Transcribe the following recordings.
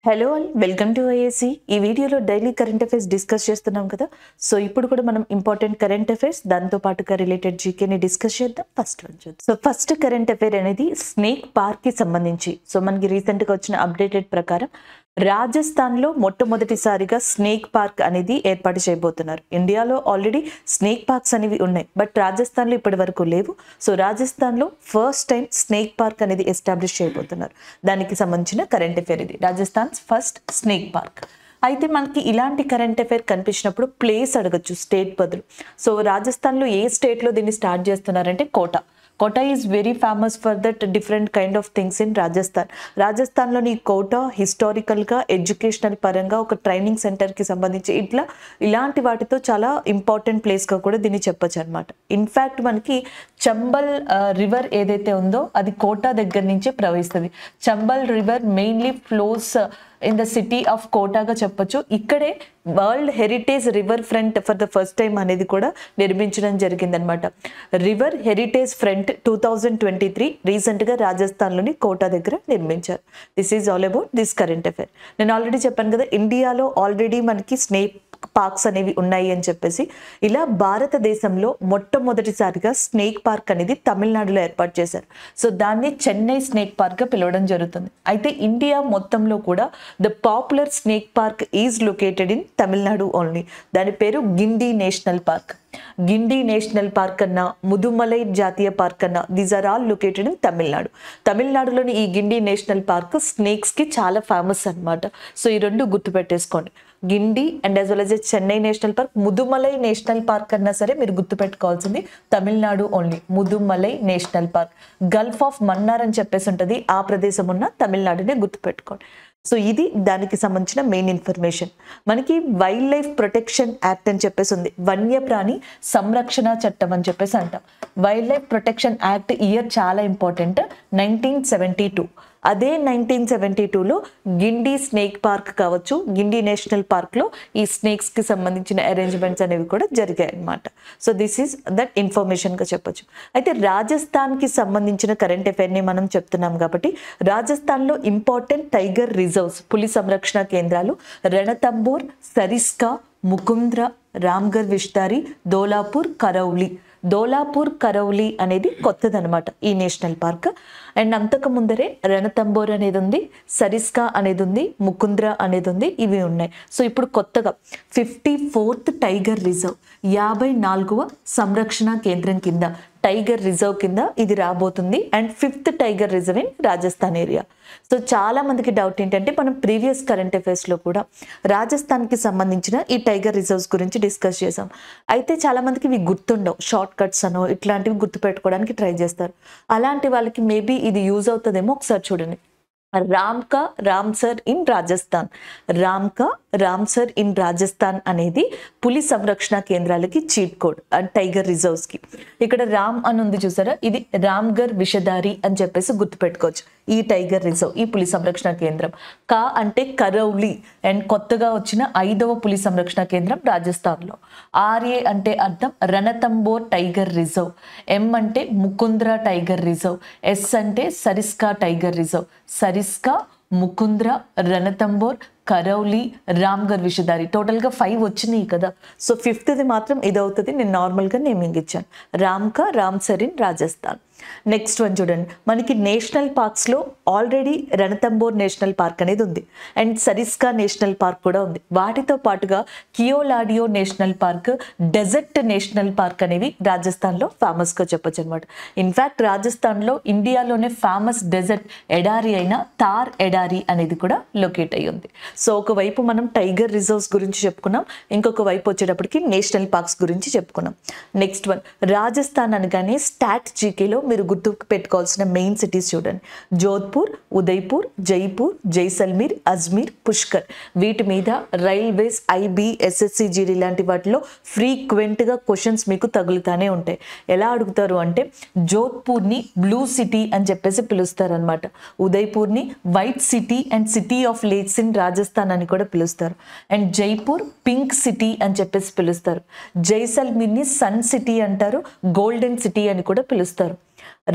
Hello all welcome to IAC. ఈ వీడియోలో daily current affairs discuss చేస్తున్నాం కదా. సో ఇప్పుడు కూడా మనం ఇంపార్టెంట్ కరెంట్ అఫైర్స్ దాంతో పాటుగా రిలేటెడ్ జీకేని డిస్కస్ చేద్దాం. ఫస్ట్ కరెంట్ అఫైర్ అనేది స్నేక్ పార్క్ కి సంబంధించి. సో మనకి రీసెంట్ గా వచ్చిన అప్డేటెడ్ ప్రకారం రాజస్థాన్ లో మొట్టమొదటిసారిగా స్నేక్ పార్క్ అనేది ఏర్పాటు చేయబోతున్నారు. ఇండియాలో ఆల్రెడీ స్నేక్ పార్క్స్ అనేవి ఉన్నాయి, బట్ రాజస్థాన్ లో ఇప్పటి వరకు లేవు. సో రాజస్థాన్ లో ఫస్ట్ టైం స్నేక్ పార్క్ అనేది ఎస్టాబ్లిష్ చేయబోతున్నారు. దానికి సంబంధించిన కరెంట్ అఫైర్ ఇది, రాజస్థాన్ ఫస్ట్ స్నేక్ పార్క్. అయితే మనకి ఇలాంటి కరెంట్ అఫైర్ కనిపించినప్పుడు ప్లేస్ అడగచ్చు, స్టేట్ బదులు. సో రాజస్థాన్లో ఏ స్టేట్లో దీన్ని స్టార్ట్ చేస్తున్నారంటే Kota. Kota is very famous for that different kind of things in Rajasthan. రాజస్థాన్లోని కోటా హిస్టారికల్గా ఎడ్యుకేషనల్ పరంగా ఒక ట్రైనింగ్ సెంటర్కి సంబంధించి ఇలాంటి వాటితో చాలా ఇంపార్టెంట్ ప్లేస్గా కూడా దీన్ని చెప్పొచ్చు అనమాట. ఇన్ఫ్యాక్ట్ మనకి చంబల్ రివర్ ఏదైతే ఉందో అది కోటా దగ్గర నుంచే ప్రవహిస్తుంది. Chambal river mainly flows in the city of కోటాగా చెప్పొచ్చు. ఇక్కడే world heritage river front for the first time అనేది కూడా నిర్మించడం జరిగిందనమాట. రివర్ హెరిటేజ్ ఫ్రంట్ 2023 రీసెంట్గా రాజస్థాన్లోని కోటా దగ్గర నిర్మించారు. This is all about this current affair. నేను ఆల్రెడీ చెప్పాను కదా, ఇండియాలో ఆల్రెడీ మనకి స్నేక్ పార్క్స్ అనేవి ఉన్నాయి అని చెప్పేసి. ఇలా భారతదేశంలో మొట్టమొదటిసారిగా స్నేక్ పార్క్ అనేది తమిళనాడులో ఏర్పాటు చేశారు. సో దాన్ని చెన్నై స్నేక్ పార్క్ గా పిలవడం జరుగుతుంది. అయితే ఇండియా మొత్తంలో కూడా the popular snake park is located in Tamil Nadu only. దాని పేరు Guindy national park. Guindy national park అన్నా, ముదుమలై జాతీయ పార్క్ అన్నా, these are all located in Tamil Nadu. తమిళనాడులోని ఈ గిండి నేషనల్ పార్క్ స్నేక్స్ కి చాలా ఫేమస్ అనమాట. సో ఈ రెండు గుర్తుపెట్టేసుకోండి, Guindy and as well as Chennai national park. Mudumalai national park అన్నా సరే మీరు గుర్తుపెట్టుకోవాల్సింది Tamil Nadu only, Mudumalai national park. Gulf of Mannar అని చెప్పేసి ఉంటుంది, ఆ ప్రదేశం ఉన్న తమిళనాడునే గుర్తుపెట్టుకోండి. సో ఇది దానికి సంబంధించిన మెయిన్ ఇన్ఫర్మేషన్. మనకి వైల్డ్ లైఫ్ ప్రొటెక్షన్ యాక్ట్ అని చెప్పేసి ఉంది, వన్యప్రాణి సంరక్షణ చట్టం అని చెప్పేసి అంటాం. Wild life protection act year చాలా ఇంపార్టెంట్, 1972. అదే 1972లో గిండి స్నేక్ పార్క్ కావచ్చు, గిండి నేషనల్ పార్క్లో ఈ స్నేక్స్కి సంబంధించిన అరేంజ్మెంట్స్ అనేవి కూడా జరిగాయి అన్నమాట. సో దిస్ ఈజ్ దట్ ఇన్ఫర్మేషన్గా చెప్పొచ్చు. అయితే రాజస్థాన్కి సంబంధించిన కరెంట్ అఫైర్ని మనం చెప్తున్నాం కాబట్టి, రాజస్థాన్లో ఇంపార్టెంట్ టైగర్ రిజర్వ్స్, పులి సంరక్షణ కేంద్రాలు రణతంబోర్, సరిస్కా, ముకుంద్రా, రామ్గర్ విష్తారి, ధోలాపూర్, కరౌలి. ధోలాపూర్, కరౌలి అనేది కొత్తదనమాట ఈ నేషనల్ పార్క్. అండ్ అంతకు ముందరే రణతంబోర్ అనేది ఉంది, సరిస్కా అనేది ఉంది, ముకుంద్రా అనేది ఉంది, ఇవి ఉన్నాయి. సో ఇప్పుడు కొత్తగా 54th టైగర్ రిజర్వ్, 54వ సంరక్షణ కేంద్రం కింద, టైగర్ రిజర్వ్ కింద ఇది రాబోతుంది. And 5th tiger reserve in Rajasthan area. So చాలా మందికి డౌట్ ఏంటంటే, మనం ప్రీవియస్ కరెంట్ అఫైర్స్లో కూడా రాజస్థాన్కి సంబంధించిన ఈ టైగర్ రిజర్వ్స్ గురించి డిస్కస్ చేసాం. అయితే చాలా మందికి ఇవి గుర్తుండవు, షార్ట్ కట్స్ అనో ఇట్లాంటివి గుర్తుపెట్టుకోవడానికి ట్రై చేస్తారు. అలాంటి వాళ్ళకి మేబీ ఇది యూజ్ అవుతుందేమో, ఒకసారి చూడండి. రామ్కా రామ్సర్ ఇన్ రాజస్థాన్. రామ్కా రామ్సర్ ఇన్ రాజస్థాన్ అనేది పులి సంరక్షణ కేంద్రాలకి చీట్ కోడ్ అండ్ టైగర్ రిజర్వ్స్కి. ఇక్కడ రామ్ అని ఉంది చూసారా, ఇది రామ్గర్ విషధారి అని చెప్పేసి గుర్తుపెట్టుకోవచ్చు ఈ టైగర్ రిజర్వ్, ఈ పులి సంరక్షణ కేంద్రం. కా అంటే కరౌలి, అండ్ కొత్తగా వచ్చిన 5వ పులి సంరక్షణ కేంద్రం రాజస్థాన్లో. ఆర్ఏ అంటే అర్థం రణతంబోర్ టైగర్ రిజర్వ్, ఎం అంటే ముకుంద్రా టైగర్ రిజర్వ్, ఎస్ అంటే సరిస్కా టైగర్ రిజర్వ్. సరిస్కా, ముకుంద్రా, రణతంబోర్, కరౌలి, రామ్గర్ విషధారి, టోటల్గా 5 వచ్చినాయి కదా. సో 5th మాత్రం ఇది అవుతుంది. నేను నార్మల్గా నేమింగ్ ఇచ్చాను, రామ్కా Ramsar in Rajasthan. Next one చూడండి, మనకి నేషనల్ పార్క్స్లో ఆల్రెడీ రణతంబోర్ నేషనల్ పార్క్ అనేది ఉంది, అండ్ సరిస్కా నేషనల్ పార్క్ కూడా ఉంది. వాటితో పాటుగా Keoladeo national park, desert national park అనేవి రాజస్థాన్లో ఫేమస్గా చెప్పొచ్చు అనమాట. ఇన్ఫ్యాక్ట్ రాజస్థాన్లో ఇండియాలోనే ఫేమస్ డెజర్ట్ ఎడారి అయిన థార్ ఎడారి అనేది కూడా లొకేట్ అయ్యి ఉంది. సో ఒకవైపు మనం టైగర్ రిజర్వ్స్ గురించి చెప్పుకున్నాం, ఇంకొక వైపు వచ్చేటప్పటికి నేషనల్ పార్క్స్ గురించి చెప్పుకున్నాం. నెక్స్ట్ వన్, రాజస్థాన్ అనగానే స్టాట్ జీకేలో మీరు గుర్తు పెట్టుకోవాల్సిన మెయిన్ సిటీస్ చూడండి. జోధ్పూర్, ఉదయ్పూర్, జైపూర్, జైసల్మీర్, అజ్మీర్, పుష్కర్. వీటి మీద రైల్వేస్, ఐబీ, ఎస్ఎస్సిజిడి లాంటి వాటిలో ఫ్రీక్వెంట్గా క్వశ్చన్స్ మీకు తగులుతానే ఉంటాయి. ఎలా అడుగుతారు అంటే, జోధ్పూర్ని బ్లూ సిటీ అని చెప్పేసి పిలుస్తారు అనమాట. ఉదయ్పూర్ని white city and city of lakes in Rajasthan అని కూడా పిలుస్తారు. అండ్ జైపూర్ పింక్ సిటీ అని చెప్పేసి పిలుస్తారు. జైసల్మీర్ని సన్ సిటీ అంటారు, గోల్డెన్ సిటీ అని కూడా పిలుస్తారు.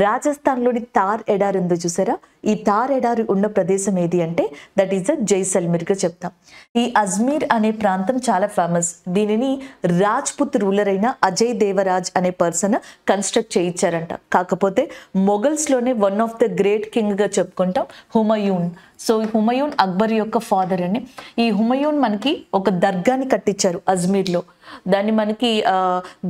రాజస్థాన్లోని థార్ ఎడారి ఉందో చూసారా, ఈ థార్ ఎడారి ఉన్న ప్రదేశం ఏది అంటే దట్ ఈస్ ద జైసల్మీర్గా చెప్తాం. ఈ అజ్మీర్ అనే ప్రాంతం చాలా ఫేమస్. దీనిని రాజ్పుత్ రూలర్ అయిన అజయ్ దేవరాజ్ అనే పర్సన్ కన్స్ట్రక్ట్ చేయించారంట. కాకపోతే మొఘల్స్లోనే వన్ ఆఫ్ ద గ్రేట్ కింగ్గా చెప్పుకుంటాం హుమయూన్. సో హుమయూన్ అక్బర్ యొక్క ఫాదర్ అని. ఈ హుమయూన్ మనకి ఒక దర్గాని కట్టించారు అజ్మీర్లో. దాన్ని మనకి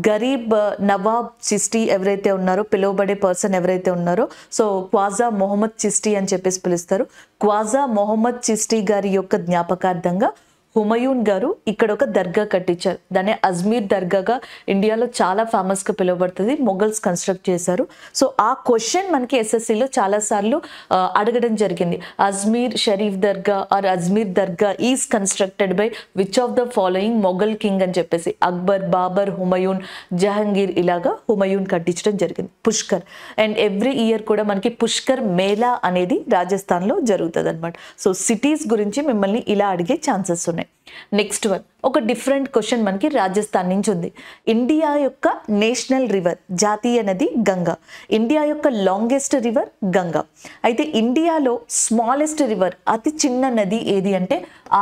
గరీబ్ నవాబ్ చిస్టీ ఎవరైతే ఉన్నారో, పిలువబడే పర్సన్ ఎవరైతే ఉన్నారో, సో ఖ్వాజా మొహమ్మద్ చిస్టీ అని చెప్పేసి పిలుస్తారు. ఖ్వాజా మొహమ్మద్ చిస్టీ గారి యొక్క జ్ఞాపకార్థంగా హుమయూన్ గారు ఇక్కడ ఒక దర్గా కట్టించారు. దాన్ని అజ్మీర్ దర్గాగా ఇండియాలో చాలా ఫేమస్గా పిలువబడుతుంది. మొఘల్స్ కన్స్ట్రక్ట్ చేశారు. సో ఆ క్వశ్చన్ మనకి ఎస్ఎస్సిలో చాలాసార్లు అడగడం జరిగింది. Ajmer Sharif Dargah or Ajmer Dargah is constructed by which of the following Mughal king అని చెప్పేసి అక్బర్, బాబర్, హుమయూన్, జహంగీర్ ఇలాగా హుమయూన్ కట్టించడం జరిగింది. పుష్కర్ అండ్ ఎవ్రీ ఇయర్ కూడా మనకి పుష్కర్ మేళా అనేది రాజస్థాన్లో జరుగుతుంది అనమాట. సో సిటీస్ గురించి మిమ్మల్ని ఇలా అడిగే ఛాన్సెస్ ఉన్నాయి. నెక్స్ట్ వన్, ఒక డిఫరెంట్ క్వశ్చన్ మనకి రాజస్థాన్ నుంచి ఉంది. ఇండియా యొక్క నేషనల్ రివర్, జాతీయ నది గంగా. ఇండియా యొక్క లాంగెస్ట్ రివర్ గంగా. అయితే ఇండియాలో స్మాలెస్ట్ రివర్, అతి చిన్న నది ఏది అంటే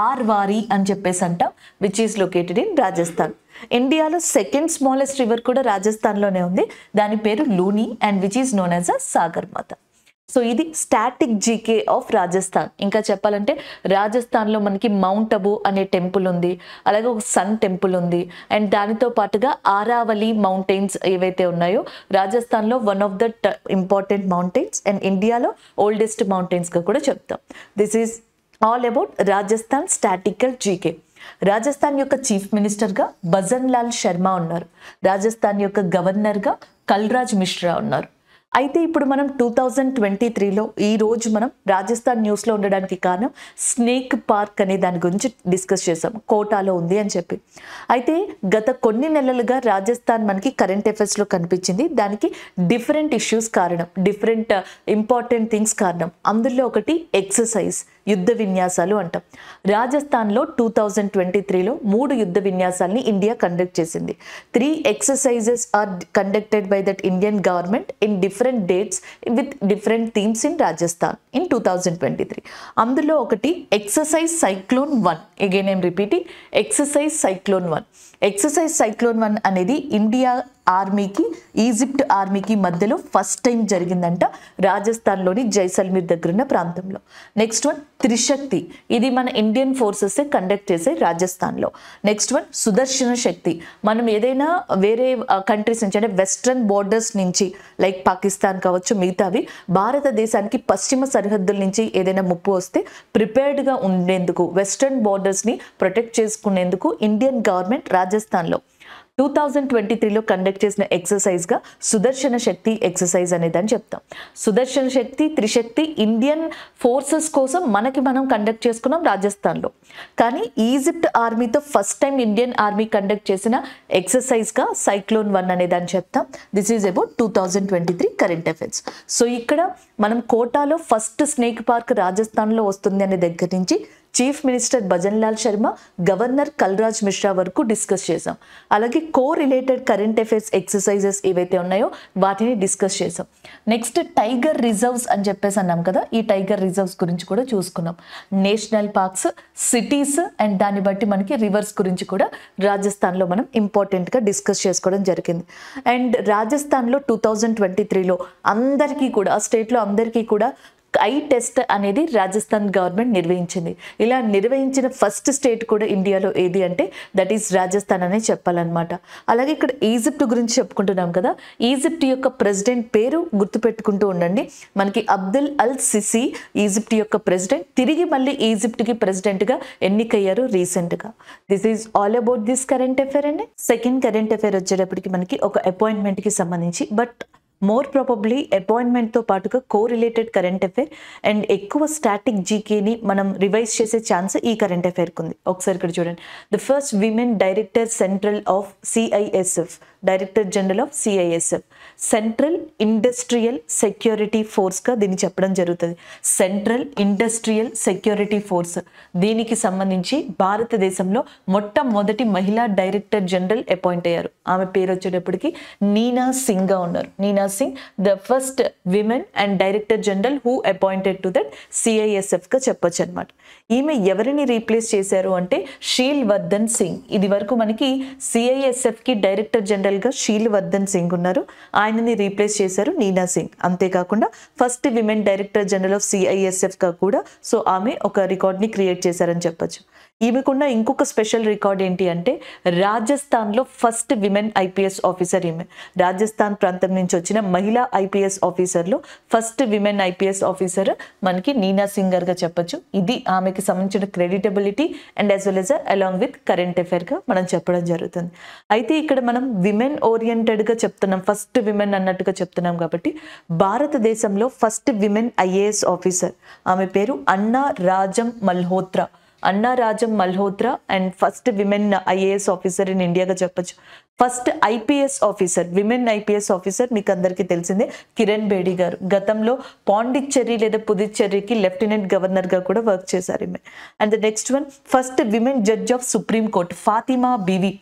ఆర్వారి అని చెప్పేసి అంటాం, which is located in Rajasthan. ఇండియాలో సెకండ్ స్మాలెస్ట్ రివర్ కూడా రాజస్థాన్లోనే ఉంది. దాని పేరు Luni and which is known as a Sagar Mata. So ఇది స్టాటిక్ జీకే ఆఫ్ రాజస్థాన్. ఇంకా చెప్పాలంటే రాజస్థాన్లో మనకి మౌంట్ అబూ అనే టెంపుల్ ఉంది, అలాగే ఒక సన్ టెంపుల్ ఉంది. అండ్ దానితో పాటుగా ఆరావళి మౌంటైన్స్ ఏవైతే ఉన్నాయో రాజస్థాన్లో one of the important mountains and ఇండియాలో ఓల్డెస్ట్ మౌంటైన్స్గా కూడా చెప్తాం. This is all about Rajasthan statistical GK. Rajasthan యొక్క చీఫ్ మినిస్టర్గా భజన్ లాల్ శర్మ ఉన్నారు. రాజస్థాన్ యొక్క గవర్నర్గా కల్రాజ్ మిశ్రా ఉన్నారు. అయితే ఇప్పుడు మనం 2023లో ఈ రోజు మనం రాజస్థాన్ న్యూస్లో ఉండడానికి కారణం స్నేక్ పార్క్ అనే దాని గురించి డిస్కస్ చేసాం. కోటాలో ఉంది అని చెప్పి. అయితే గత కొన్ని నెలలుగా రాజస్థాన్ మనకి కరెంట్ అఫైర్స్లో కనిపించింది. దానికి డిఫరెంట్ ఇష్యూస్ కారణం, డిఫరెంట్ ఇంపార్టెంట్ థింగ్స్ కారణం. అందులో ఒకటి ఎక్సర్సైజ్, యుద్ధ విన్యాసాలు అంటాం. రాజస్థాన్లో 2023లో 3 యుద్ధ విన్యాసాలని ఇండియా కండక్ట్ చేసింది. 3 exercises are conducted by that Indian government in different dates with different themes in Rajasthan in 2023. అందులో ఒకటి exercise cyclone 1. Again I'm repeating, exercise cyclone 1. Exercise cyclone 1 అనేది ఇండియా ఆర్మీకి, ఈజిప్ట్ ఆర్మీకి మధ్యలో ఫస్ట్ టైం జరిగిందంట రాజస్థాన్లోని జైసల్మీర్ దగ్గరున్న ప్రాంతంలో. Next one Trishakti. ఇది మన ఇండియన్ ఫోర్సెస్ కండక్ట్ చేసే రాజస్థాన్లో. Next one Sudarshana Shakti. మనం ఏదైనా వేరే కంట్రీస్ నుంచి అంటే వెస్ట్రన్ బోర్డర్స్ నుంచి లైక్ పాకిస్తాన్ కావచ్చు మిగతావి భారతదేశానికి పశ్చిమ సరిహద్దుల నుంచి ఏదైనా ముప్పు వస్తే ప్రిపేర్డ్గా ఉండేందుకు, వెస్ట్రన్ బోర్డర్స్ని ప్రొటెక్ట్ చేసుకునేందుకు ఇండియన్ గవర్నమెంట్ రాజస్థాన్లో 2023లో కండక్ట్ చేసిన ఎక్సర్సైజ్గా సుదర్శన శక్తి ఎక్సర్సైజ్ అనేదని చెప్తాం. సుదర్శన శక్తి, త్రిశక్తి ఇండియన్ ఫోర్సెస్ కోసం మనం కండక్ట్ చేసుకున్నాం రాజస్థాన్లో. కానీ ఈజిప్ట్ ఆర్మీతో first time Indian army conduct చేసిన ఎక్సర్సైజ్గా సైక్లోన్ 1 అనేదని చెప్తాం. This is about 2023 current affairs. So ఇక్కడ మనం కోటాలో ఫస్ట్ స్నేక్ పార్క్ రాజస్థాన్లో వస్తుంది అనే దగ్గర నుంచి chief minister bhajan Lal Sharma, governor Kalraj Mishra వరకు డిస్కస్ చేసాం. అలాగే రిలేటెడ్ కరెంట్ అఫైర్స్ ఎక్సర్సైజెస్ ఏవైతే ఉన్నాయో వాటిని డిస్కస్ చేసాం. నెక్స్ట్ టైగర్ రిజర్వ్స్ అని చెప్పేసి అన్నాం కదా, ఈ టైగర్ రిజర్వ్స్ గురించి కూడా చూసుకున్నాం. నేషనల్ పార్క్స్, సిటీస్ అండ్ దాన్ని బట్టి మనకి రివర్స్ గురించి కూడా రాజస్థాన్లో మనం ఇంపార్టెంట్గా డిస్కస్ చేసుకోవడం జరిగింది. అండ్ రాజస్థాన్లో 2023లో అందరికీ కూడా, ఆ స్టేట్లో అందరికీ కూడా ఐ టెస్ట్ అనేది రాజస్థాన్ గవర్నమెంట్ నిర్వహించింది. ఇలా నిర్వహించిన ఫస్ట్ స్టేట్ కూడా ఇండియాలో ఏది అంటే దట్ ఈస్ రాజస్థాన్ అనే చెప్పాలన్నమాట. అలాగే ఇక్కడ ఈజిప్ట్ గురించి చెప్పుకుంటున్నాం కదా, ఈజిప్ట్ యొక్క ప్రెసిడెంట్ పేరు గుర్తుపెట్టుకుంటూ ఉండండి. మనకి అబ్దుల్ అల్ సిసి ఈజిప్ట్ యొక్క ప్రెసిడెంట్, తిరిగి మళ్ళీ ఈజిప్ట్కి ప్రెసిడెంట్గా ఎన్నికయ్యారు రీసెంట్గా. This is all about this current affair అండి. సెకండ్ కరెంట్ అఫైర్ వచ్చేటప్పటికి మనకి ఒక అపాయింట్మెంట్కి సంబంధించి, బట్ మోర్ ప్రాబబ్లీ అపాయింట్మెంట్తో పాటుగా రిలేటెడ్ కరెంట్ అఫైర్ అండ్ ఎక్కువ స్టాటిక్ జీకేని మనం రివైజ్ చేసే ఛాన్స్ ఈ కరెంట్ అఫైర్కి ఉంది. ఒకసారి ఇక్కడ చూడండి. The first women director central of CISF, director general of CISF, central industrial security ఫోర్స్గా దీన్ని చెప్పడం జరుగుతుంది. సెంట్రల్ ఇండస్ట్రియల్ సెక్యూరిటీ ఫోర్స్, దీనికి సంబంధించి భారతదేశంలో మొట్టమొదటి మహిళా డైరెక్టర్ జనరల్ అపాయింట్ అయ్యారు. ఆమె పేరు వచ్చేటప్పటికి నీనా సింగ్ గా ఉన్నారు. Neena Singh the first women and director general who appointed to that CISF గా చెప్పొచ్చు అనమాట. ఈమె ఎవరిని రీప్లేస్ చేశారు అంటే షీల్ వర్ధన్ సింగ్. ఇది వరకు మనకి సిఐఎస్ఎఫ్ కి డైరెక్టర్ జనరల్ గా షీల్ వర్ధన్ సింగ్ ఉన్నారు, ఆయనని రీప్లేస్ చేశారు నీనా సింగ్. అంతేకాకుండా first women director general of CISF గా కూడా సో ఆమె ఒక రికార్డ్ ని క్రియేట్ చేశారని చెప్పొచ్చు. ఈమెకున్న ఇంకొక స్పెషల్ రికార్డ్ ఏంటి అంటే రాజస్థాన్లో ఫస్ట్ విమెన్ ఐపీఎస్ ఆఫీసర్. ఈమె రాజస్థాన్ ప్రాంతం నుంచి వచ్చిన మహిళా ఐపీఎస్ ఆఫీసర్లో ఫస్ట్ విమెన్ ఐపీఎస్ ఆఫీసర్ మనకి నీనా సింగ్ గారుగా చెప్పొచ్చు. ఇది ఆమెకి సంబంధించిన credibility and as well as along with current అఫైర్గా మనం చెప్పడం జరుగుతుంది. అయితే ఇక్కడ మనం విమెన్ ఓరియంటెడ్గా చెప్తున్నాం, ఫస్ట్ విమెన్ అన్నట్టుగా చెప్తున్నాం కాబట్టి భారతదేశంలో ఫస్ట్ విమెన్ ఐఏఎస్ ఆఫీసర్ ఆమె పేరు అన్నా Rajam Malhotra. Anna Rajam Malhotra and first women IAS officer in ఇండియాగా చెప్పొచ్చు. First IPS officer, women IPS officer మీకు అందరికీ తెలిసిందే కిరణ్ బేడి గారు. గతంలో పాండిచ్చేరి లేదా పుదుచ్చేరికి లెఫ్టినెంట్ గవర్నర్గా కూడా వర్క్ చేశారు ఈమె. And the next one first women judge of supreme court Fatima BV.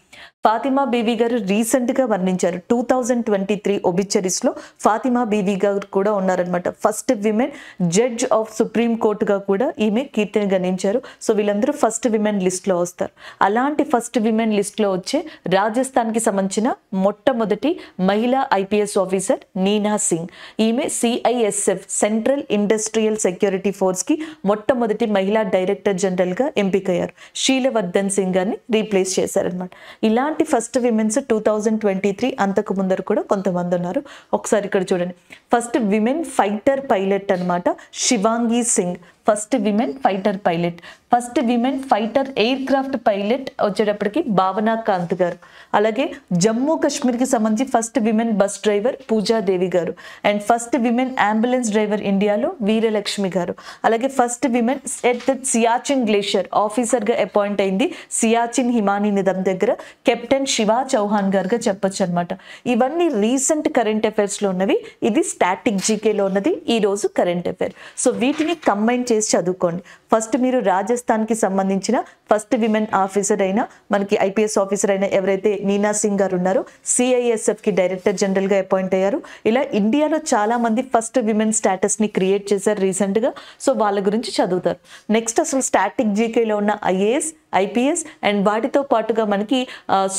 Fatima BV గారు రీసెంట్గా వర్ణించారు 2023 ఒబిచరీస్లో ఫాతిమా బీవి గారు కూడా ఉన్నారనమాట. First women judge of supreme కోర్టుగా కూడా ఈమె కీర్తిని గణించారు. సో వీళ్ళందరూ ఫస్ట్ విమెన్ లిస్ట్లో వస్తారు. అలాంటి ఫస్ట్ విమెన్ లిస్ట్లో వచ్చే రాజస్థాన్కి సంబంధించిన మొట్టమొదటి మహిళా ఐపీఎస్ ఆఫీసర్ నీనా సింగ్. ఈమె సిఐఎస్ఎఫ్ సెంట్రల్ ఇండస్ట్రియల్ సెక్యూరిటీ ఫోర్స్కి మొట్టమొదటి మహిళా డైరెక్టర్ జనరల్గా ఎంపికయ్యారు. షీలవర్ధన్ సింగ్ గారిని రీప్లేస్ చేశారనమాట. ఇలాంటి ఫస్ట్ విమెన్స్ 2023 అంతకు ముందరు కూడా కొంతమంది ఉన్నారు. ఒకసారి ఇక్కడ చూడండి, ఫస్ట్ విమెన్ ఫైటర్ పైలట్ అనమాట Shivangi Singh. First women fighter pilot. First women fighter air craft pilot వచ్చేటప్పటికి భావనా కాంత్ గారు. అలాగే జమ్మూ కాశ్మీర్కి సంబంధించి first women bus driver Pooja Devi గారు. And first women ambulance driver ఇండియాలో వీరలక్ష్మి గారు. అలాగే first women at the Siachen glacier ఆఫీసర్గా అపాయింట్ అయింది సియాచిన్ హిమానీ నిధం దగ్గర కెప్టెన్ శివా చౌహాన్ గారుగా చెప్పొచ్చు అనమాట. ఇవన్నీ రీసెంట్ కరెంట్ అఫైర్స్లో ఉన్నవి. ఇది స్టాటిక్ జీకేలో ఉన్నది, ఈ రోజు కరెంట్ అఫైర్. సో వీటిని కంబైన్ చేసి చదువుకోండి. ఫస్ట్ మీరు రాజస్థాన్కి సంబంధించిన ఫస్ట్ విమెన్ ఆఫీసర్ అయిన మనకి ఐపీఎస్ ఆఫీసర్ అయిన ఎవరైతే నీనా సింగ్ గారు ఉన్నారో సిఐఎస్ఎఫ్కి డైరెక్టర్ జనరల్గా అపాయింట్ అయ్యారు. ఇలా ఇండియాలో చాలా మంది ఫస్ట్ విమెన్ స్టేటస్ని క్రియేట్ చేశారు రీసెంట్గా. సో వాళ్ళ గురించి చదువుతారు. నెక్స్ట్ అసలు స్టాటిక్ జీకేలో ఉన్న ఐఏఎస్, ఐపీఎస్ అండ్ వాటితో పాటుగా మనకి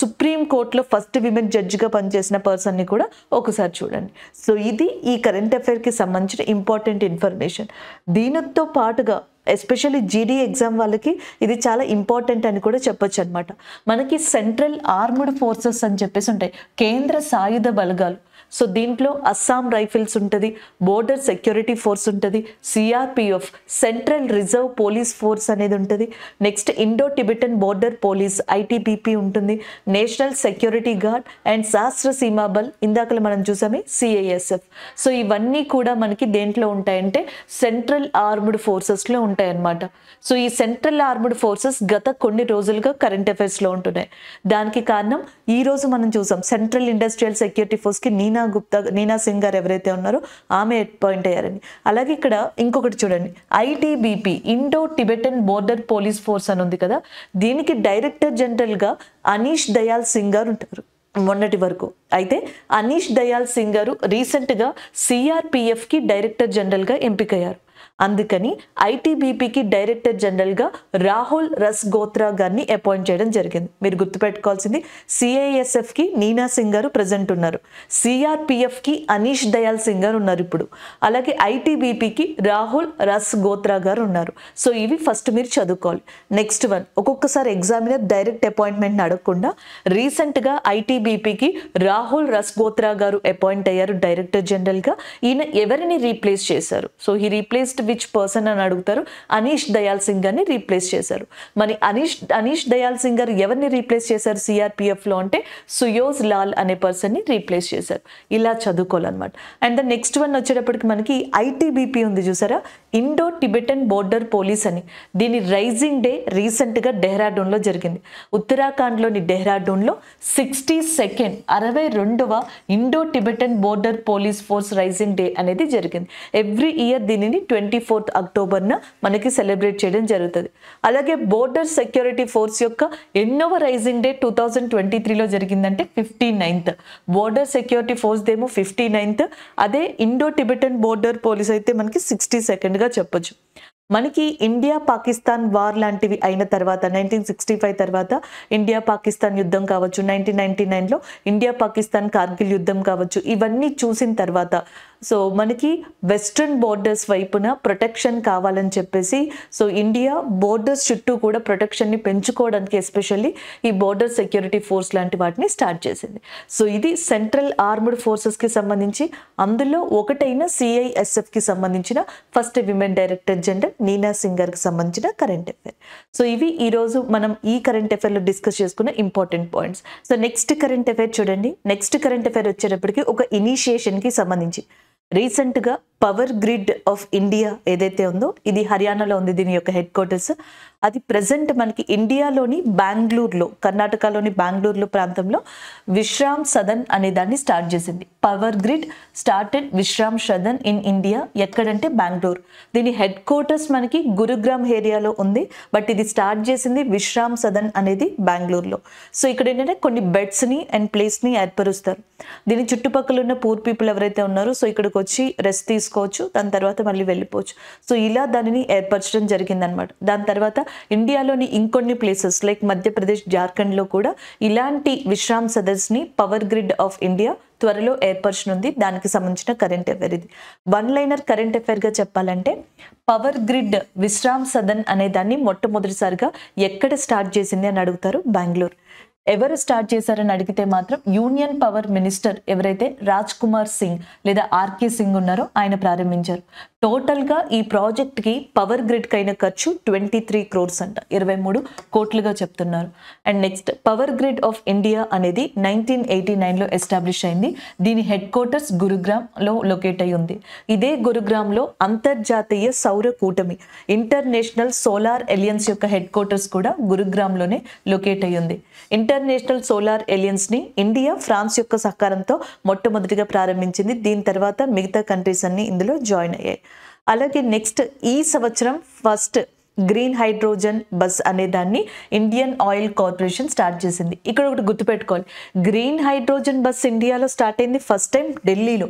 సుప్రీం కోర్టులో ఫస్ట్ విమెన్ జడ్జిగా పనిచేసిన పర్సన్ని కూడా ఒకసారి చూడండి. సో ఇది ఈ కరెంట్ అఫైర్కి సంబంధించిన ఇంపార్టెంట్ ఇన్ఫర్మేషన్. దీనితో పాటుగా ఎస్పెషల్లీ జీడీ ఎగ్జామ్ వాళ్ళకి ఇది చాలా ఇంపార్టెంట్ అని కూడా చెప్పొచ్చు అనమాట. మనకి సెంట్రల్ ఆర్మ్డ్ ఫోర్సెస్ అని చెప్పేసి ఉంటాయి, కేంద్ర సాయుధ బలగాలు. సో దీంట్లో అస్సాం రైఫిల్స్ ఉంటుంది, బోర్డర్ సెక్యూరిటీ ఫోర్స్ ఉంటుంది, CRPF central reserve police force అనేది ఉంటుంది. Next Indo Tibetan border police ITBP ఉంటుంది, నేషనల్ సెక్యూరిటీ గార్డ్ అండ్ సహస్ర సీమా బల్ ఇందాకలు మనం చూసామే సిఐఎస్ఎఫ్. సో ఇవన్నీ కూడా మనకి దేంట్లో ఉంటాయంటే సెంట్రల్ ఆర్మ్డ్ ఫోర్సెస్లో ఉంటాయన్నమాట. సో ఈ సెంట్రల్ ఆర్మ్డ్ ఫోర్సెస్ గత కొన్ని రోజులుగా కరెంట్ అఫైర్స్లో ఉంటున్నాయి. దానికి కారణం ఈ రోజు మనం చూసాం సెంట్రల్ ఇండస్ట్రియల్ సెక్యూరిటీ ఫోర్స్కి నీనా సింగ్ గారు ఎవరైతే ఉన్నారో ఆమె అపాయింట్ అయ్యారని. అలాగే ఇక్కడ ఇంకొకటి చూడండి, ITBP Indo Tibetan border police force అని ఉంది కదా, దీనికి డైరెక్టర్ జనరల్గా అనీష్ దయాల్ సింగ్ గారు ఉంటారు మొన్నటి వరకు. అయితే అనీష్ దయాల్ సింగ్ గారు రీసెంట్గా సిఆర్పిఎఫ్కి డైరెక్టర్ జనరల్గా ఎంపికయ్యారు. అందుకని ఐటీబీపీకి డైరెక్టర్ జనరల్గా రాహుల్ రస్గోత్రా గారిని అపాయింట్ చేయడం జరిగింది. మీరు గుర్తుపెట్టుకోవాల్సింది సిఐఎస్ఎఫ్కి నీనా సింగ్ గారు ప్రజెంట్ ఉన్నారు, సిఆర్పిఎఫ్కి అనీష్ దయాల్ సింగ్ గారు ఉన్నారు ఇప్పుడు, అలాగే ఐటీబీపీకి రాహుల్ రస్గోత్రా గారు ఉన్నారు. సో ఇవి ఫస్ట్ మీరు చదువుకోవాలి. నెక్స్ట్ వన్, ఒక్కొక్కసారి ఎగ్జామినర్ డైరెక్ట్ అపాయింట్మెంట్ని అడగకుండా రీసెంట్గా ఐటీబీపీకి రాహుల్ రస్గోత్రా గారు అపాయింట్ అయ్యారు డైరెక్టర్ జనరల్గా. ఈయన ఎవరిని రీప్లేస్ చేశారు? సో ఈ రీప్లేస్ రీప్లేస్డ్ విచ్ పర్సన్ అని అడుగుతారు. అనీష్ దయాల్ సింగ్ గారిని రీప్లేస్ చేశారు. మరి అనీష్ దయాల్ సింగ్ గారు ఎవరిని రీప్లేస్ చేశారు సిఆర్పిఎఫ్ లో అంటే సుయోజ్ లాల్ అనే పర్సన్ ని రీప్లేస్ చేశారు. ఇలా చదువుకోవాలన్నమాట. అండ్ ద నెక్స్ట్ వన్ వచ్చేటప్పటికి మనకి ఐటీబీపీ ఉంది చూసారా, ఇండో టిబెటన్ బోర్డర్ పోలీస్ అని. దీని రైజింగ్ డే రీసెంట్ గా డెహ్రాడూన్ లో జరిగింది. ఉత్తరాఖండ్ లోని డెహ్రాడూన్ లో 62వ Indo Tibetan border police force raising day అనేది జరిగింది. ఎవ్రీ ఇయర్ దీనిని 24th అక్టోబర్న మనకి సెలబ్రేట్ చేయడం జరుగుతుంది. అలాగే బోర్డర్ సెక్యూరిటీ ఫోర్స్ యొక్క ఎన్నోవ రైజింగ్ డే 2023లో జరిగిందంటే 59th. Border security force దేమో 59th, అదే ఇండో టిబెటన్ బోర్డర్ పోలీస్ అయితే మనకి 62nd గా చెప్పొచ్చు. మనకి ఇండియా పాకిస్తాన్ వార్ లాంటివి అయిన తర్వాత 1965 తర్వాత ఇండియా పాకిస్తాన్ యుద్ధం కావచ్చు, 1999లో ఇండియా పాకిస్తాన్ కార్గిల్ యుద్ధం కావచ్చు, ఇవన్నీ చూసిన తర్వాత సో మనకి వెస్ట్రన్ బోర్డర్స్ వైపున ప్రొటెక్షన్ కావాలని చెప్పేసి సో ఇండియా బోర్డర్స్ చుట్టూ కూడా ప్రొటెక్షన్ని పెంచుకోవడానికి ఎస్పెషల్లీ ఈ బోర్డర్ సెక్యూరిటీ ఫోర్స్ లాంటి వాటిని స్టార్ట్ చేసింది. సో ఇది సెంట్రల్ ఆర్మ్డ్ ఫోర్సెస్కి సంబంధించి, అందులో ఒకటైన సిఐఎస్ఎఫ్కి సంబంధించిన first women director general Neena Singh గారికి సంబంధించిన కరెంట్ అఫైర్. సో ఇవి ఈరోజు మనం ఈ కరెంట్ అఫైర్లో డిస్కస్ చేసుకున్న important points. So next current affair చూడండి. నెక్స్ట్ కరెంట్ అఫైర్ వచ్చేటప్పటికి ఒక ఇనిషియేషన్కి సంబంధించి రీసెంట్గా పవర్ గ్రిడ్ ఆఫ్ ఇండియా ఏదైతే ఉందో ఇది హర్యానాలో ఉంది, దీని యొక్క హెడ్ క్వార్టర్స్. అది ప్రజెంట్ మనకి ఇండియాలోని బెంగళూరులో, కర్ణాటకలోని బెంగళూరులో ప్రాంతంలో విశ్రామ్ సదన్ అనే దాన్ని స్టార్ట్ చేసింది. Power grid started Vishram Sadan in India. ఎక్కడంటే బెంగళూరు. దీని హెడ్ క్వార్టర్స్ మనకి గురుగ్రామ్ ఏరియాలో ఉంది, బట్ ఇది స్టార్ట్ చేసింది విశ్రామ్ సదన్ అనేది బెంగళూరులో. సో ఇక్కడ ఏంటంటే కొన్ని బెడ్స్ని అండ్ ప్లేస్ని ఏర్పరుస్తారు. దీని చుట్టుపక్కల ఉన్న పూర్ పీపుల్ ఎవరైతే ఉన్నారో సో ఇక్కడికి వచ్చి రెస్ట్ తీసుకోవచ్చు, దాని తర్వాత మళ్ళీ వెళ్ళిపోవచ్చు. సో ఇలా దానిని ఏర్పరచడం జరిగిందనమాట. దాని తర్వాత ఇండియాలోని ఇంకొన్ని ప్లేసెస్ లైక్ మధ్యప్రదేశ్, జార్ఖండ్లో కూడా ఇలాంటి Vishram సదన్స్ని power grid of India త్వరలో ఏర్పరచనుంది. దానికి సంబంధించిన కరెంట్ అఫైర్ ఇది. వన్ లైనర్ కరెంట్ అఫైర్గా చెప్పాలంటే పవర్ గ్రిడ్ విశ్రామ్ సదన్ అనే దాన్ని మొట్టమొదటిసారిగా ఎక్కడ స్టార్ట్ చేసింది అని అడుగుతారు, బెంగళూరు. ఎవరు స్టార్ట్ చేశారని అడిగితే మాత్రం యూనియన్ పవర్ మినిస్టర్ ఎవరైతే రాజ్ కుమార్ సింగ్ లేదా ఆర్కే సింగ్ ఉన్నారో ఆయన ప్రారంభించారు. టోటల్గా ఈ ప్రాజెక్ట్కి పవర్ గ్రిడ్కి అయిన ఖర్చు 23 crores అంట, 23 కోట్లుగా చెప్తున్నారు. And next power grid of India అనేది 1989లో ఎస్టాబ్లిష్ అయింది. దీని హెడ్ క్వార్టర్స్ గురుగ్రామ్లో లొకేట్ అయి ఉంది. ఇదే గురుగ్రామ్లో అంతర్జాతీయ సౌర కూటమి ఇంటర్నేషనల్ సోలార్ ఎలియన్స్ యొక్క హెడ్ క్వార్టర్స్ కూడా గురుగ్రామ్లోనే లొకేట్ అయి ఉంది. ఇంటర్నేషనల్ సోలార్ ఎలియన్స్ని ఇండియా, ఫ్రాన్స్ యొక్క సహకారంతో మొట్టమొదటిగా ప్రారంభించింది. దీని తర్వాత మిగతా కంట్రీస్ అన్ని ఇందులో జాయిన్ అయ్యాయి. అలాగే నెక్స్ట్ ఈ సంవత్సరం ఫస్ట్ గ్రీన్ హైడ్రోజన్ బస్ అనే దాన్ని ఇండియన్ ఆయిల్ కార్పొరేషన్ స్టార్ట్ చేసింది. ఇక్కడ ఒకటి గుర్తుపెట్టుకోవాలి, గ్రీన్ హైడ్రోజన్ బస్ ఇండియాలో స్టార్ట్ అయింది ఫస్ట్ టైం ఢిల్లీలో.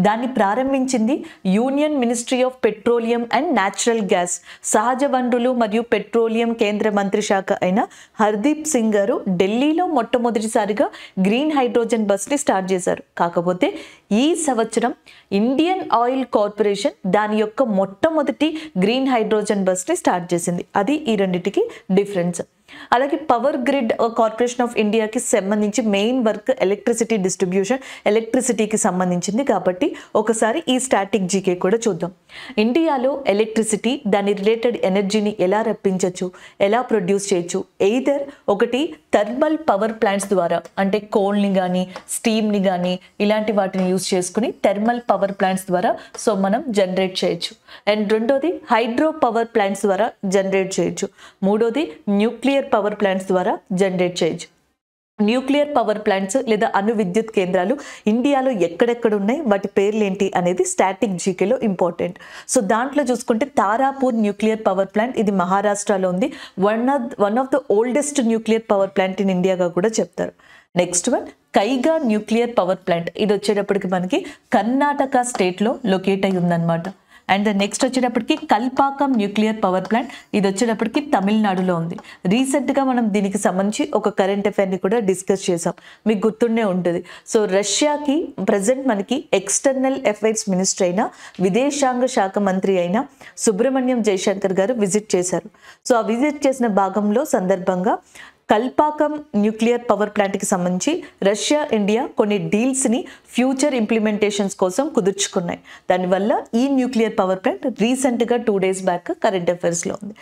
దాన్ని ప్రారంభించింది union ministry of petroleum and natural gas, సహజ వనరులు మరియు పెట్రోలియం కేంద్ర మంత్రి శాఖ అయిన హర్దీప్ సింగ్ గారు ఢిల్లీలో మొట్టమొదటిసారిగా గ్రీన్ హైడ్రోజన్ బస్ని స్టార్ట్ చేశారు. కాకపోతే ఈ సంవత్సరం ఇండియన్ ఆయిల్ కార్పొరేషన్ దాని యొక్క మొట్టమొదటి గ్రీన్ హైడ్రోజన్ బస్ని స్టార్ట్ చేసింది. అది ఈ రెండింటికి డిఫరెన్స్. అలాగే పవర్ గ్రిడ్ కార్పొరేషన్ ఆఫ్ ఇండియాకి సంబంధించి మెయిన్ వర్క్ ఎలక్ట్రిసిటీ డిస్ట్రిబ్యూషన్, ఎలక్ట్రిసిటీకి సంబంధించింది. కాబట్టి ఒకసారి ఈ స్టాటిక్ జీకే కూడా చూద్దాం. ఇండియాలో ఎలక్ట్రిసిటీ, దాని రిలేటెడ్ ఎనర్జీని ఎలా రప్పించవచ్చు, ఎలా ప్రొడ్యూస్ చేయొచ్చు, ఎయిదర్ ఒకటి థర్మల్ పవర్ ప్లాంట్స్ ద్వారా, అంటే కోల్ని కానీ స్టీమ్ని కానీ ఇలాంటి వాటిని యూజ్ చేసుకుని థర్మల్ పవర్ ప్లాంట్స్ ద్వారా సో మనం జనరేట్ చేయొచ్చు. అండ్ రెండోది హైడ్రో పవర్ ప్లాంట్స్ ద్వారా జనరేట్ చేయొచ్చు. మూడోది న్యూక్లియర్ పవర్ ప్లాంట్స్ ద్వారా జనరేట్ చేయొచ్చు. న్యూక్లియర్ పవర్ ప్లాంట్స్ లేదా అణు విద్యుత్ కేంద్రాలు ఇండియాలో ఎక్కడెక్కడ ఉన్నాయి, వాటి పేర్లు ఏంటి అనేది స్టాటిక్ జీకేలో ఇంపార్టెంట్. సో దాంట్లో చూసుకుంటే తారాపూర్ న్యూక్లియర్ పవర్ ప్లాంట్, ఇది మహారాష్ట్రలో ఉంది. One of the oldest nuclear power plant in ఇండియాగా కూడా చెప్తారు. Next one Kaiga nuclear power plant, ఇది వచ్చేటప్పటికి మనకి కర్ణాటక స్టేట్లో లొకేట్ అయి ఉందన్నమాట. అండ్ నెక్స్ట్ వచ్చేటప్పటికి కల్పాకం న్యూక్లియర్ పవర్ ప్లాంట్, ఇది వచ్చేటప్పటికి తమిళనాడులో ఉంది. రీసెంట్గా మనం దీనికి సంబంధించి ఒక కరెంట్ అఫైర్ని కూడా డిస్కస్ చేసాం, మీకు గుర్తుండే ఉంటుంది. సో రష్యాకి ప్రజెంట్ మనకి ఎక్స్టర్నల్ అఫైర్స్ మినిస్టర్ అయిన, విదేశాంగ శాఖ మంత్రి అయిన సుబ్రహ్మణ్యం జయశంకర్ గారు విజిట్ చేశారు. సో ఆ విజిట్ చేసిన భాగంలో సందర్భంగా కల్పాకం న్యూక్లియర్ పవర్ ప్లాంట్కి సంబంధించి రష్యా ఇండియా కొన్ని డీల్స్ని ఫ్యూచర్ ఇంప్లిమెంటేషన్స్ కోసం కుదుర్చుకున్నాయి. దానివల్ల ఈ న్యూక్లియర్ పవర్ ప్లాంట్ రీసెంట్గా 2 days బ్యాక్ కరెంట్ అఫైర్స్లో ఉంది.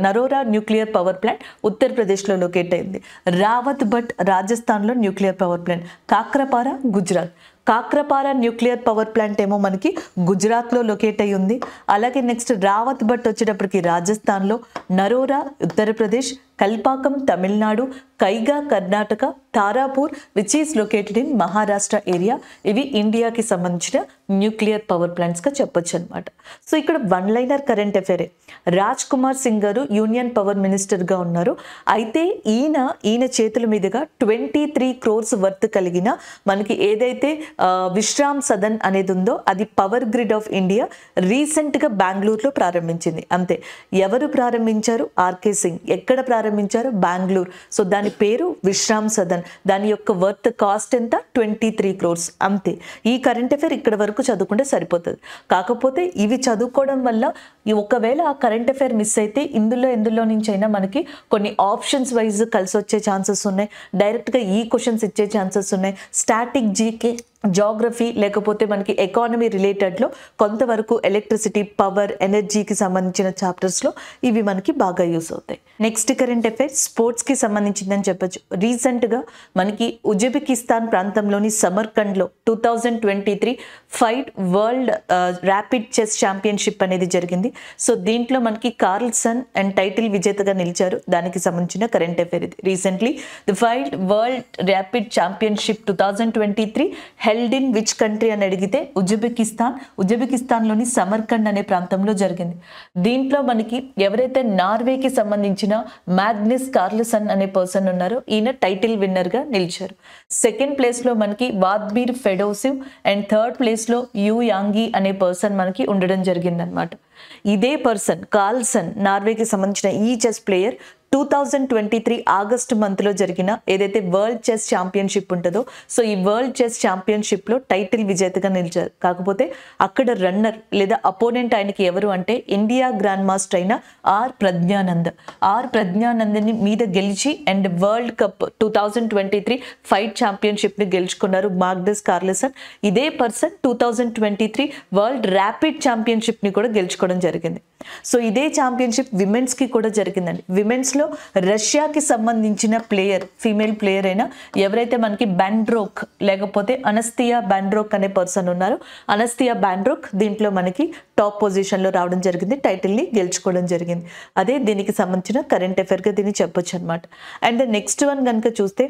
నరోరా న్యూక్లియర్ పవర్ ప్లాంట్ ఉత్తరప్రదేశ్లో లొకేట్ అయింది. రావత్ భట్ రాజస్థాన్లో nuclear power plant. Kakrapar Gujarat. Kakrapar nuclear power plant ఏమో మనకి గుజరాత్లో లొకేట్ అయి ఉంది. అలాగే నెక్స్ట్ రావత్ భట్ వచ్చేటప్పటికి రాజస్థాన్లో, నరోరా ఉత్తరప్రదేశ్, కల్పాకం తమిళనాడు, కైగా Karnataka, Tarapur which is located in Maharashtra area. ఇవి ఇండియాకి సంబంధించిన న్యూక్లియర్ పవర్ ప్లాంట్స్గా చెప్పొచ్చు అనమాట. సో ఇక్కడ వన్ లైనర్ కరెంట్ అఫైరే. రాజ్ కుమార్ సింగ్ గారు యూనియన్ పవర్ మినిస్టర్గా ఉన్నారు. అయితే ఈయన చేతుల మీదుగా 23 crores వర్త్ కలిగిన మనకి ఏదైతే విశ్రామ్ సదన్ అనేది ఉందో అది పవర్ గ్రిడ్ ఆఫ్ ఇండియా రీసెంట్గా బెంగళూరులో ప్రారంభించింది. అంతే. ఎవరు ప్రారంభించారు? ఆర్కే సింగ్. ఎక్కడ ప్రారంభించారు? బెంగళూరు. సో దాని పేరు విశ్రామ్ సదన్. దాని యొక్క వర్త్ కాస్ట్ ఎంత? 23 crores. అంతే. ఈ కరెంట్ అఫైర్ ఇక్కడ వరకు చదువుకుంటే సరిపోతుంది. కాకపోతే ఇవి చదువుకోవడం వల్ల ఒకవేళ ఆ కరెంట్ అఫైర్ మిస్ అయితే ఎందులో నుంచి అయినా మనకి కొన్ని ఆప్షన్స్ వైజ్ కలిసి వచ్చే ఛాన్సెస్ ఉన్నాయి. డైరెక్ట్గా ఈ క్వశ్చన్స్ ఇచ్చే ఛాన్సెస్ ఉన్నాయి. స్టాటిక్ జీకే, జాగ్రఫీ లేకపోతే మనకి ఎకానమీ రిలేటెడ్లో కొంతవరకు ఎలక్ట్రిసిటీ, పవర్, ఎనర్జీకి సంబంధించిన చాప్టర్స్లో ఇవి మనకి బాగా యూస్ అవుతాయి. నెక్స్ట్ కరెంట్ అఫైర్ స్పోర్ట్స్కి సంబంధించిందని చెప్పొచ్చు. రీసెంట్గా మనకి ఉజ్బెకిస్తాన్ ప్రాంతంలోని సమర్కండ్లో 2023 fight world rapid chess championship అనేది జరిగింది. సో దీంట్లో మనకి కార్ల్సన్ అండ్ టైటిల్ విజేతగా నిలిచారు. దానికి సంబంధించిన కరెంట్ అఫైర్ ఇది. Recently the fight world rapid championship 2023 held in which country అని అడిగితే ఉజ్బెకిస్తాన్లోని సమర్కండ్ అనే ప్రాంతంలో జరిగింది. దీంట్లో మనకి ఎవరైతే నార్వేకి సంబంధించిన మ్యాగ్నస్ కార్ల్సన్ అనే పర్సన్ ఉన్నారో ఈయన టైటిల్ విన్నర్గా నిలిచారు. సెకండ్ ప్లేస్లో మనకి వాద్మీర్ ఫెడోసివ్ అండ్ థర్డ్ ప్లేస్లో యూ యాంగి అనే పర్సన్ మనకి ఉండడం జరిగిందనమాట. ఇదే పర్సన్ కార్ల్సన్ నార్వేకి సంబంధించిన ఈ చెస్ ప్లేయర్ 2023 ఆగస్టు మంత్లో జరిగిన ఏదైతే వరల్డ్ చెస్ ఛాంపియన్షిప్ ఉంటుందో సో ఈ వరల్డ్ చెస్ ఛాంపియన్షిప్లో టైటిల్ విజేతగా నిలిచారు. కాకపోతే అక్కడ రన్నర్ లేదా అపోనెంట్ ఆయనకి ఎవరు అంటే ఇండియా గ్రాండ్ మాస్టర్ అయిన ఆర్ ప్రజ్ఞానందని మీద గెలిచి అండ్ వరల్డ్ కప్ 2023 ఫైట్ ఛాంపియన్షిప్ని గెలుచుకున్నారు మాగ్నస్ కార్ల్సన్. ఇదే పర్సన్ 2023 వరల్డ్ ర్యాపిడ్ ఛాంపియన్షిప్ని కూడా గెలుచుకోవడం జరిగింది. సో ఇదే ఛాంపియన్షిప్ విమెన్స్కి కూడా జరిగిందండి. విమెన్స్లో రష్యాకి సంబంధించిన ప్లేయర్, ఫీమేల్ ప్లేయర్ అయినా ఎవరైతే మనకి బ్యాండ్రోక్ లేకపోతే అనస్థియా బ్యాండ్రోక్ అనే పర్సన్ ఉన్నారో అనస్థియా బ్యాండ్రోక్ దీంట్లో మనకి టాప్ పొజిషన్లో రావడం జరిగింది, టైటిల్ని గెలుచుకోవడం జరిగింది. అదే దీనికి సంబంధించిన కరెంట్ అఫైర్గా దీన్ని చెప్పొచ్చు అనమాట. అండ్ నెక్స్ట్ వన్ కనుక చూస్తే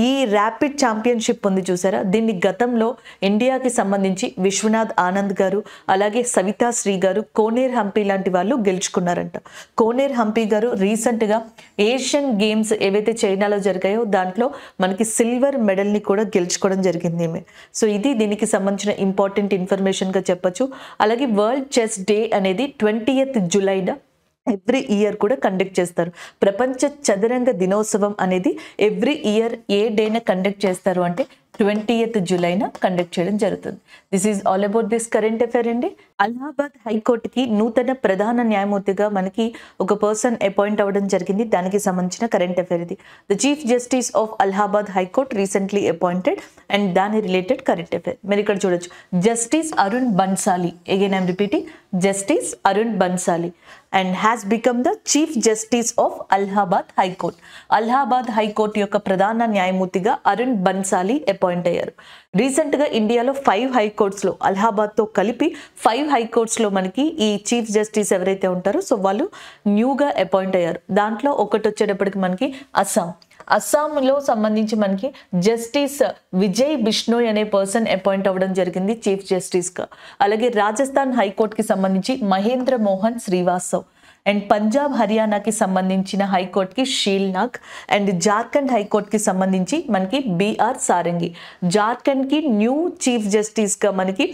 ఈ ర్యాపిడ్ ఛాంపియన్షిప్ ఉంది చూసారా, దీన్ని గతంలో ఇండియాకి సంబంధించి విశ్వనాథ్ ఆనంద్ గారు అలాగే సవితా శ్రీ గారు, కోనేర్ హంపి లాంటి వాళ్ళు గెలుచుకున్నారంట. కోనేర్ హంపి గారు రీసెంట్గా ఏషియన్ గేమ్స్ ఏవైతే చైనాలో జరిగాయో దాంట్లో మనకి సిల్వర్ మెడల్ని కూడా గెలుచుకోవడం జరిగింది ఈమె. సో ఇది దీనికి సంబంధించిన ఇంపార్టెంట్ ఇన్ఫర్మేషన్గా చెప్పొచ్చు. అలాగే వరల్డ్ చెస్ డే అనేది 20th జూలైన ఎవ్రీ ఇయర్ కూడా కండక్ట్ చేస్తారు. ప్రపంచ చదరంగ దినోత్సవం అనేది ఎవ్రీ ఇయర్ ఏ డేన కండక్ట్ చేస్తారు అంటే 20th జూలైన కండక్ట్ చేయడం జరుగుతుంది. This is all about this current affair అండి. అలహాబాద్ హైకోర్టుకి నూతన ప్రధాన న్యాయమూర్తిగా మనకి ఒక పర్సన్ అపాయింట్ అవ్వడం జరిగింది. దానికి సంబంధించిన కరెంట్ అఫైర్ ఇది. The chief justice of Allahabad high court recently appointed and దాని రిలేటెడ్ కరెంట్ అఫైర్ మీరు ఇక్కడ చూడొచ్చు. Justice Arun Bansali, again I'm repeating, justice Arun Bansali and has become the chief justice of Allahabad high court. Allahabad high court యొక్క ప్రధాన న్యాయమూర్తిగా అరుణ్ బన్సాలి అపాయింట్ అయ్యారు. రీసెంట్గా ఇండియాలో 5 హైకోర్ట్స్లో అలహాబాద్తో కలిపి 5 హైకోర్ట్స్లో మనకి ఈ చీఫ్ జస్టిస్ ఎవరైతే ఉంటారో సో వాళ్ళు న్యూగా అపాయింట్ అయ్యారు. దాంట్లో ఒకటి వచ్చేటప్పటికి మనకి అస్సాంలో సంబంధించి మనకి జస్టిస్ విజయ్ బిష్ణోయ్ అనే పర్సన్ అపాయింట్ అవ్వడం జరిగింది చీఫ్ జస్టిస్గా. అలాగే రాజస్థాన్ హైకోర్టుకి సంబంధించి మహేంద్ర మోహన్ శ్రీవాస్తవ్ అండ్ పంజాబ్ హర్యానాకి సంబంధించిన హైకోర్టుకి షీల్ నాగ్ అండ్ జార్ఖండ్ హైకోర్టుకి సంబంధించి మనకి బిఆర్ సారంగి. జార్ఖండ్కి న్యూ చీఫ్ జస్టిస్గా మనకి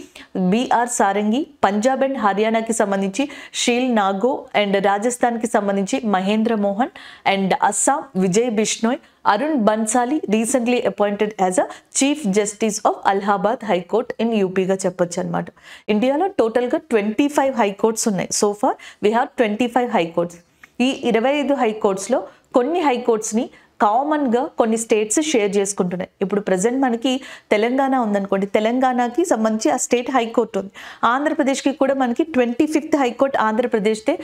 బిఆర్ సారంగి, పంజాబ్ అండ్ హర్యానాకి సంబంధించి షీల్ నాగో అండ్ రాజస్థాన్కి సంబంధించి Mahendra Mohan and Assam Vijay Bishnoi. Arun Bansali recently appointed as a chief justice of Allahabad high court in యూపీగా చెప్పొచ్చు అనమాట. ఇండియాలో టోటల్గా 25 హైకోర్ట్స్ ఉన్నాయి. So far we have 25 high courts. ఈ 25 హైకోర్ట్స్లో కొన్ని హైకోర్ట్స్ని కామన్గా కొన్ని స్టేట్స్ షేర్ చేసుకుంటున్నాయి. ఇప్పుడు ప్రజెంట్ మనకి తెలంగాణ ఉందనుకోండి, తెలంగాణకి సంబంధించి ఆ స్టేట్ హైకోర్టు ఉంది. ఆంధ్రప్రదేశ్కి కూడా మనకి 25th హైకోర్టు ఆంధ్రప్రదేశ్తే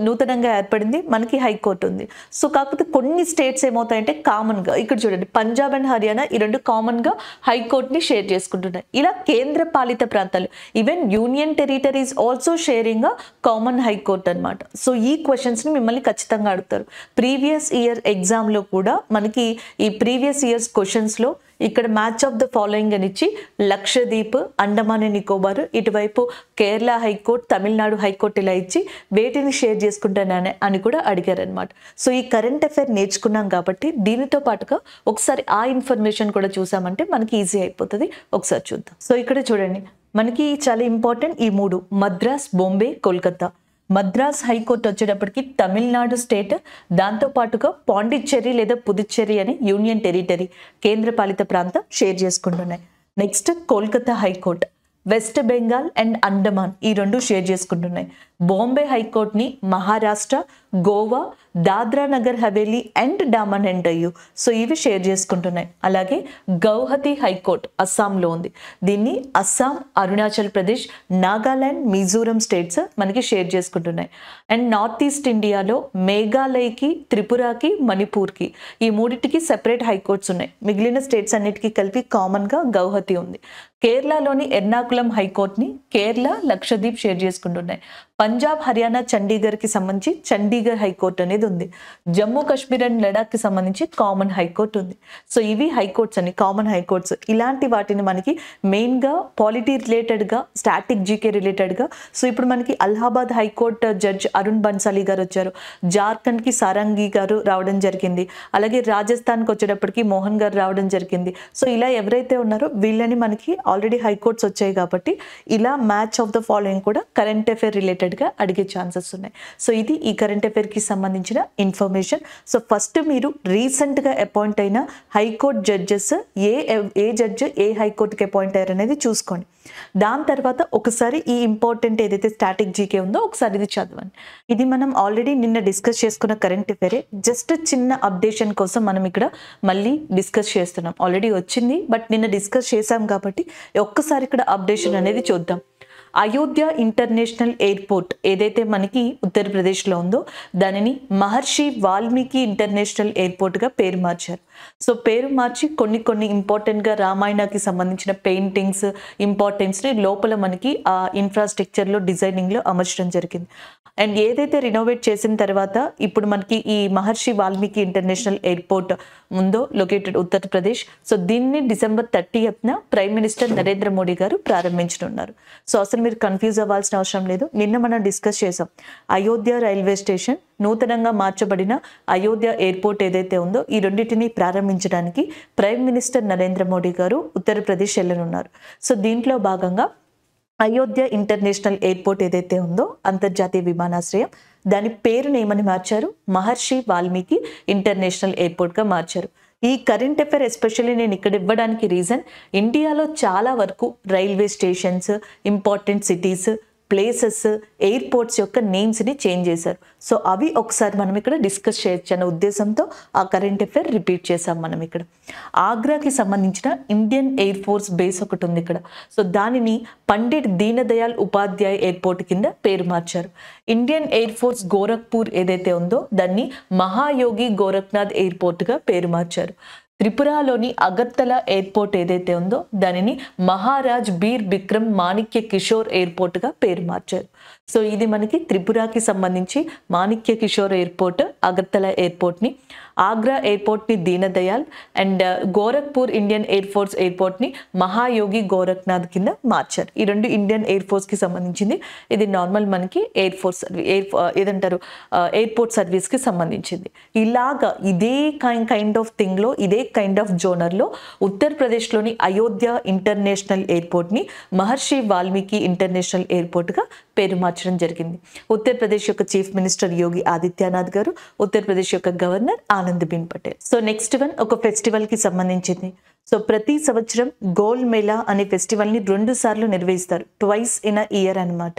నూతనంగా ఏర్పడింది, మనకి హైకోర్టు ఉంది. సో కాకపోతే కొన్ని స్టేట్స్ ఏమవుతాయంటే కామన్గా, ఇక్కడ చూడండి పంజాబ్ అండ్ హర్యానా ఈ రెండు కామన్గా హైకోర్టుని షేర్ చేసుకుంటున్నాయి. ఇలా కేంద్ర పాలిత ప్రాంతాలు, even union territories also sharing a common high court అనమాట. సో ఈ క్వశ్చన్స్ని మిమ్మల్ని ఖచ్చితంగా అడుగుతారు. ప్రీవియస్ ఇయర్ ఎగ్జామ్లో కూడా మనకి ఈ ప్రీవియస్ ఇయర్స్ క్వశ్చన్స్లో ఇక్కడ మ్యాచ్ ఆఫ్ ద ఫాలోయింగ్ అని ఇచ్చి లక్షద్వీప్, అండమాన్ అండ్ నికోబార్, ఇటువైపు కేరళ హైకోర్టు, తమిళనాడు హైకోర్టు ఇలా ఇచ్చి వేటిని షేర్ చేసుకుంటానని అని కూడా అడిగారు అనమాట. సో ఈ కరెంట్ అఫైర్ నేర్చుకున్నాం కాబట్టి దీనితో పాటుగా ఒకసారి ఆ ఇన్ఫర్మేషన్ కూడా చూసామంటే మనకి ఈజీ అయిపోతుంది. ఒకసారి చూద్దాం. సో ఇక్కడ చూడండి మనకి చాలా ఇంపార్టెంట్ ఈ మూడు: మద్రాస్, బాంబే, కోల్కతా. మద్రాస్ హైకోర్టు వచ్చేటప్పటికి తమిళనాడు స్టేట్, దాంతో పాటుగా పాండిచ్చేరి లేదా పుదుచ్చేరి అని యూనియన్ టెరిటరీ కేంద్ర పాలిత ప్రాంతం షేర్ చేసుకుంటున్నాయి. Next Kolkata high court West Bengal and Andaman ఈ రెండు షేర్ చేసుకుంటున్నాయి. బాంబే హైకోర్టుని Maharashtra, Goa, Dadra Nagar Haveli and Daman and Diu, so ఇవి షేర్ చేసుకుంటున్నాయి. అలాగే గౌహతి హైకోర్టు అస్సాంలో ఉంది. దీన్ని అస్సాం, అరుణాచల్ ప్రదేశ్, నాగాలాండ్, మిజోరం స్టేట్స్ మనకి షేర్ చేసుకుంటున్నాయి. అండ్ నార్త్ ఈస్ట్ ఇండియాలో మేఘాలయకి, త్రిపురకి, మణిపూర్కి ఈ మూడింటికి సెపరేట్ హైకోర్ట్స్ ఉన్నాయి. మిగిలిన స్టేట్స్ అన్నిటికీ కలిపి కామన్గా గౌహతి ఉంది. కేరళలోని ఎర్నాకుళం హైకోర్టుని కేరళ, లక్షద్వీప్ షేర్ చేసుకుంటున్నాయి. పంజాబ్, హర్యానా, చండీగఢ్కి సంబంధించి చండీగఢ్ హైకోర్టు అనేది ఉంది. జమ్మూ కాశ్మీర్ అండ్ లడాఖ్కి సంబంధించి కామన్ హైకోర్టు ఉంది. సో ఇవి హైకోర్ట్స్ అని, కామన్ హైకోర్ట్స్. ఇలాంటి వాటిని మనకి మెయిన్గా పాలిటీ రిలేటెడ్గా, స్టాటిక్ జీకే రిలేటెడ్గా. సో ఇప్పుడు మనకి అలహాబాద్ హైకోర్టు జడ్జ్ అరుణ్ బన్సాలి గారు వచ్చారు, జార్ఖండ్కి సారంగి గారు రావడం జరిగింది, అలాగే రాజస్థాన్కి వచ్చేటప్పటికి మోహన్ గారు రావడం జరిగింది. సో ఇలా ఎవరైతే ఉన్నారో వీళ్ళని మనకి ఆల్రెడీ హైకోర్ట్స్ వచ్చాయి కాబట్టి ఇలా మ్యాచ్ ఆఫ్ ద ఫాలోయింగ్ కూడా కరెంట్ అఫైర్ రిలేటెడ్గా అడిగే ఛాన్సెస్ ఉన్నాయి. సో ఇది ఈ కరెంట్ అఫైర్కి సంబంధించిన ఇన్ఫర్మేషన్. సో ఫస్ట్ మీరు రీసెంట్గా అపాయింట్ అయిన హైకోర్టు జడ్జెస్ ఏ జడ్జ్ ఏ హైకోర్టుకి అపాయింట్ అయ్యారు అనేది చూసుకోండి. దాని తర్వాత ఒకసారి ఈ ఇంపార్టెంట్ ఏదైతే స్టాటిక్ జీకే ఉందో ఒకసారి ఇది చదవండి. ఇది మనం ఆల్రెడీ నిన్న డిస్కస్ చేసుకున్న కరెంట్ అఫైరే, జస్ట్ చిన్న అప్డేషన్ కోసం మనం ఇక్కడ మళ్ళీ డిస్కస్ చేస్తున్నాం. ఆల్రెడీ వచ్చింది బట్ నిన్న డిస్కస్ చేసాం కాబట్టి ఒక్కసారి ఇక్కడ అప్డేషన్ అనేది చూద్దాం. అయోధ్య ఇంటర్నేషనల్ ఎయిర్పోర్ట్ ఏదైతే మనకి ఉత్తరప్రదేశ్లో ఉందో దానిని మహర్షి వాల్మీకి ఇంటర్నేషనల్ ఎయిర్పోర్ట్గా పేరు మార్చారు. సో పేరు మార్చి కొన్ని ఇంపార్టెంట్గా రామాయణకి సంబంధించిన పెయింటింగ్స్ ఇంపార్టెన్స్ని లోపల మనకి ఆ ఇన్ఫ్రాస్ట్రక్చర్లో, డిజైనింగ్లో అమర్చడం జరిగింది. అండ్ ఏదైతే రినోవేట్ చేసిన తర్వాత ఇప్పుడు మనకి ఈ మహర్షి వాల్మీకి ఇంటర్నేషనల్ ఎయిర్పోర్ట్ ఉందో లొకేటెడ్ ఉత్తరప్రదేశ్, సో దీన్ని December 30th prime minister Narendra Modi గారు ప్రారంభించనున్నారు. సో అసలు మీరు కన్ఫ్యూజ్ అవ్వాల్సిన అవసరం లేదు. నిన్న మనం డిస్కస్ చేసాం అయోధ్య రైల్వే స్టేషన్, నూతనంగా మార్చబడిన అయోధ్య ఎయిర్పోర్ట్ ఏదైతే ఉందో ఈ రెండింటిని ప్రారంభించడానికి ప్రైమ్ మినిస్టర్ నరేంద్ర మోడీ గారు ఉత్తరప్రదేశ్ వెళ్ళనున్నారు. సో దీంట్లో భాగంగా అయోధ్య ఇంటర్నేషనల్ ఎయిర్పోర్ట్ ఏదైతే ఉందో అంతర్జాతీయ విమానాశ్రయం, దాని పేరుని ఏమని మార్చారు? మహర్షి వాల్మీకి ఇంటర్నేషనల్ ఎయిర్పోర్ట్గా మార్చారు. ఈ కరెంట్ అఫైర్ ఎస్పెషల్లీ నేను ఇక్కడ ఇవ్వడానికి రీజన్, ఇండియాలో చాలా వరకు railway stations, important cities, places, airports యొక్క నేమ్స్ని చేంజ్ చేశారు. సో అవి ఒకసారి మనం ఇక్కడ డిస్కస్ చేయొచ్చు అన్న ఉద్దేశంతో ఆ కరెంట్ అఫైర్ రిపీట్ చేసాం మనం ఇక్కడ. ఆగ్రాకి సంబంధించిన ఇండియన్ ఎయిర్ ఫోర్స్ బేస్ ఒకటి ఉంది ఇక్కడ. సో దానిని పండిట్ దీన్ దయాళ్ ఉపాధ్యాయ్ ఎయిర్పోర్ట్ కింద పేరు మార్చారు. ఇండియన్ ఎయిర్ ఫోర్స్ గోరఖ్పూర్ ఏదైతే ఉందో దాన్ని మహాయోగి గోరఖ్నాథ్ ఎయిర్పోర్ట్గా పేరు మార్చారు. త్రిపురలోని అగర్తల ఎయిర్పోర్ట్ ఏదైతే ఉందో దానిని మహారాజ్ బీర్ బిక్రమ్ మాణిక్య కిషోర్ ఎయిర్పోర్ట్గా పేరు మార్చారు. సో ఇది మనకి త్రిపురకి సంబంధించి మాణిక్య కిషోర్ ఎయిర్పోర్ట్, అగర్తల ఎయిర్పోర్ట్ని, ఆగ్రా ఎయిర్పోర్ట్ని Deen Dayal and Gorakhpur Indian air force ఎయిర్పోర్ట్ని మహాయోగి గోరఖ్నాథ్ కింద మార్చారు. ఈ రెండు ఇండియన్ ఎయిర్ ఫోర్స్కి సంబంధించింది. ఇది నార్మల్ మనకి ఎయిర్ ఫోర్స్ ఏదంటారు ఎయిర్పోర్ట్ సర్వీస్కి సంబంధించింది. ఇలాగా ఇదే కైండ్ ఆఫ్ థింగ్లో, ఇదే కైండ్ ఆఫ్ జోనర్లో ఉత్తరప్రదేశ్లోని అయోధ్య ఇంటర్నేషనల్ ఎయిర్పోర్ట్ని మహర్షి వాల్మీకి ఇంటర్నేషనల్ ఎయిర్పోర్ట్గా పేరు మార్చడం జరిగింది. ఉత్తరప్రదేశ్ యొక్క చీఫ్ మినిస్టర్ యోగి ఆదిత్యనాథ్ గారు, ఉత్తరప్రదేశ్ యొక్క governor Anandiben Patel. So next one ఒక ఫెస్టివల్ కి సంబంధించింది. సో ప్రతి సంవత్సరం గోల్ మేళా అనే ఫెస్టివల్ని 2 సార్లు నిర్వహిస్తారు, ట్వైస్ ఇన్ అ ఇయర్ అనమాట.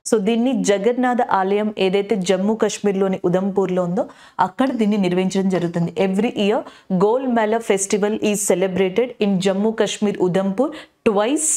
సో దీన్ని జగన్నాథ ఆలయం ఏదైతే జమ్మూ కాశ్మీర్లోని ఉదంపూర్లో ఉందో అక్కడ దీన్ని నిర్వహించడం జరుగుతుంది. Every year goal Mela festival is celebrated in Jammu Kashmir Udhampur twice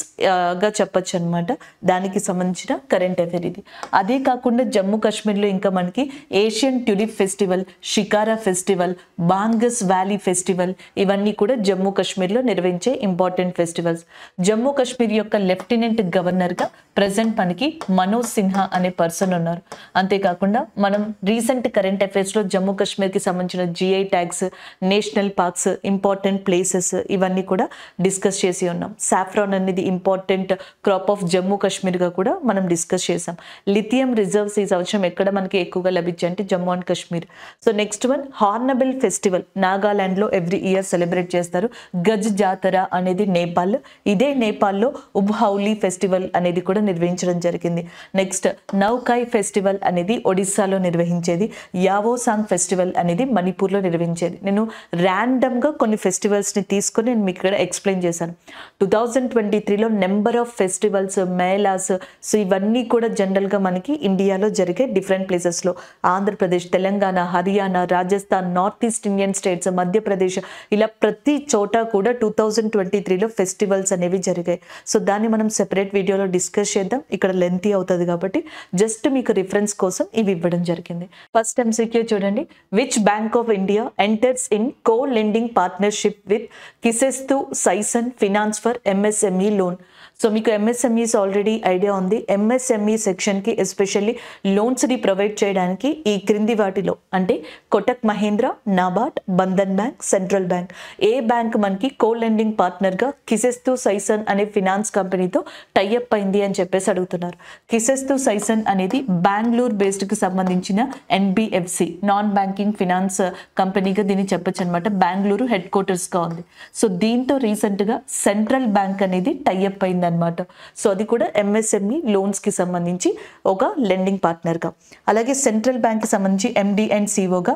గా చెప్పచ్చు అనమాట. దానికి సంబంధించిన కరెంట్ అఫైర్ ఇది. అదే కాకుండా జమ్మూ కాశ్మీర్లో ఇంకా మనకి Asian tulip festival, Shikara festival, Bangus valley festival ఇవన్నీ కూడా జమ్మూ కాశ్మీర్లో నిర్వహించే ఇంపార్టెంట్ ఫెస్టివల్స్. జమ్మూ కాశ్మీర్ యొక్క లెఫ్టినెంట్ గవర్నర్గా ప్రజెంట్ మనకి మనోజ్ సిన్హా అనే పర్సన్ ఉన్నారు. అంతేకాకుండా మనం రీసెంట్ కరెంట్ అఫైర్స్లో జమ్మూ కాశ్మీర్కి సంబంధించిన GI tags, national parks, important places ఇవన్నీ కూడా డిస్కస్ చేసి ఉన్నాం. సాఫ్రాన్ అనేది ఇంపార్టెంట్ క్రాప్ ఆఫ్ జమ్మూ కాశ్మీర్గా కూడా మనం డిస్కస్ చేసాం. లిథియం రిజర్వ్స్ ఈ సంవత్సరం ఎక్కడ మనకి ఎక్కువగా లభించాయి అంటే Jammu and Kashmir. So next one hornbill festival నాగాలాండ్లో ఎవ్రీ ఇయర్ సెలబ్రేట్ చేస్తారు. గజ్ జాతర అనేది నేపాల్. ఇదే నేపాల్లో ఉబ్హౌలీ ఫెస్టివల్ అనేది కూడా నిర్వహించడం జరిగింది. నెక్స్ట్ నౌకాయ్ ఫెస్టివల్ అనేది ఒడిస్సాలో నిర్వహించేది. యావోసాంగ్ ఫెస్టివల్ అనేది మణిపూర్లో నిర్వహించేది. నేను ర్యాండమ్గా కొన్ని ఫెస్టివల్స్ని తీసుకొని నేను మీకు ఇక్కడ ఎక్స్ప్లెయిన్ చేశాను. 2023లో number of festivals, melas, so ఇవన్నీ కూడా జనరల్గా మనకి ఇండియాలో జరిగే డిఫరెంట్ ప్లేసెస్లో Andhra Pradesh, Telangana, Haryana, Rajasthan, north east Indian states, Madhya Pradesh ఇలా ప్రతి చోట కూడా 2023లో ఫెస్టివల్స్ అనేవి జరిగాయి. సో దాన్ని మనం సెపరేట్ వీడియోలో డిస్కస్ చేద్దాం, ఇక్కడ లెంతీ అవుతుంది కాబట్టి జస్ట్ మీకు రిఫరెన్స్ కోసం ఇవి ఇవ్వడం జరిగింది. ఫస్ట్ ఎంసీక్యూ చూడండి. Which bank of India enters in co lending partnership with Kisetsu Saison finance for MSME loan. So మీకు MSMEs ఆల్రెడీ ఐడియా ఉంది. MSME సెక్షన్కి ఎస్పెషల్లీ లోన్స్ని ప్రొవైడ్ చేయడానికి ఈ క్రింది వాటిలో అంటే Kotak Mahindra, NABARD, Bandhan bank, central bank. ఏ బ్యాంక్ మనకి కో లెండింగ్ పార్ట్నర్గా కిసెస్తు సైసన్ అనే ఫినాన్స్ కంపెనీతో టైఅప్ అయింది అని చెప్పేసి అడుగుతున్నారు. కిసెస్తు సైసన్ అనేది బెంగళూరు బేస్డ్కి సంబంధించిన NBFC, నాన్ బ్యాంకింగ్ ఫినాన్స్ కంపెనీగా దీన్ని చెప్పొచ్చు అనమాట. బెంగళూరు హెడ్ క్వార్టర్స్గా ఉంది. సో దీంతో రీసెంట్గా సెంట్రల్ బ్యాంక్ అనేది టైఅప్ అయింది అనమాట. సో అది కూడా MSME లోన్స్ కి సంబంధించి ఒక లెండింగ్ పార్ట్నర్ గా. అలాగే సెంట్రల్ బ్యాంక్ కి సంబంధించి MD అండ్ CEOగా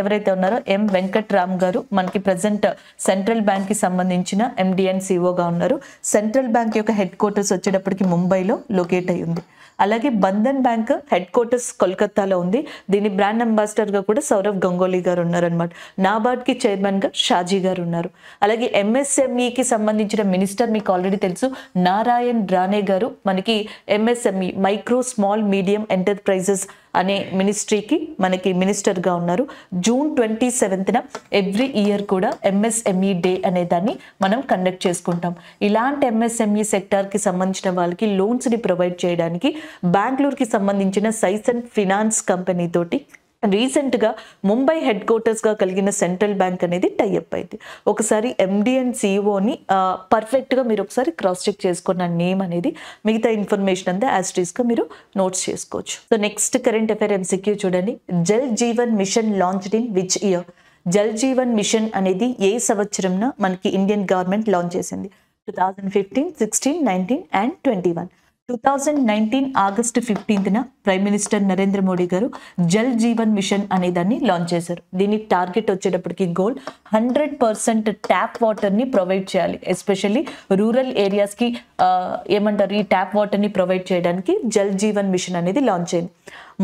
ఎవరైతే ఉన్నారో M వెంకట్ రామ్ గారు మనకి ప్రెసెంట్ సెంట్రల్ బ్యాంక్ కి సంబంధించిన MD అండ్ CEOగా ఉన్నారు. సెంట్రల్ బ్యాంక్ యొక్క హెడ్ క్వార్టర్స్ వచ్చేటప్పటికి ముంబైలో లొకేట్ అయి ఉంది. అలాగే బంధన్ బ్యాంక్ హెడ్ క్వార్టర్స్ కోల్కతాలో ఉంది. దీని బ్రాండ్ అంబాసిడర్గా కూడా సౌరవ్ గంగోలీ గారు ఉన్నారనమాట. నాబార్డ్కి చైర్మన్గా షాజీ గారు ఉన్నారు. అలాగే MSMEకి సంబంధించిన మినిస్టర్ మీకు ఆల్రెడీ తెలుసు, నారాయణ్ రానే గారు మనకి MSME micro small medium enterprises అనే మినిస్ట్రీకి మనకి మినిస్టర్గా ఉన్నారు. జూన్ 27న ఎవ్రీ ఇయర్ కూడా MSME డే అనే దాన్ని మనం కండక్ట్ చేసుకుంటాం. ఇలాంటి MSME సెక్టార్కి సంబంధించిన వాళ్ళకి లోన్స్ని ప్రొవైడ్ చేయడానికి బెంగళూరుకి సంబంధించిన సైసన్ ఫినాన్స్ కంపెనీ తోటి రీసెంట్గా ముంబై హెడ్ క్వార్టర్స్గా కలిగిన సెంట్రల్ బ్యాంక్ అనేది టైఅప్ అయింది. ఒకసారి MD అండ్ CEOని పర్ఫెక్ట్గా మీరు ఒకసారి క్రాస్ చెక్ చేసుకున్న నేమ్ అనేది, మిగతా ఇన్ఫర్మేషన్ అంతా యాస్ట్రీస్గా మీరు నోట్స్ చేసుకోవచ్చు. So next current affair MCQ చూడండి. Jal Jeevan mission launched in which year? Jal Jeevan mission అనేది ఏ సంవత్సరంన మనకి ఇండియన్ గవర్నమెంట్ లాంచ్ చేసింది? 2015, 16, 19 అండ్ 21. 2019 ఆగస్టు 15న ప్రైమ్ మినిస్టర్ నరేంద్ర మోడీ గారు జల్ జీవన్ మిషన్ అనే దాన్ని లాంచ్ చేశారు. దీని టార్గెట్ వచ్చేటప్పటికి గోల్ 100% ట్యాప్ వాటర్ని ప్రొవైడ్ చేయాలి. ఎస్పెషల్లీ రూరల్ ఏరియాస్కి ఏమంటారు, ఈ ట్యాప్ వాటర్ని ప్రొవైడ్ చేయడానికి జల్ జీవన్ మిషన్ అనేది లాంచ్ అయింది.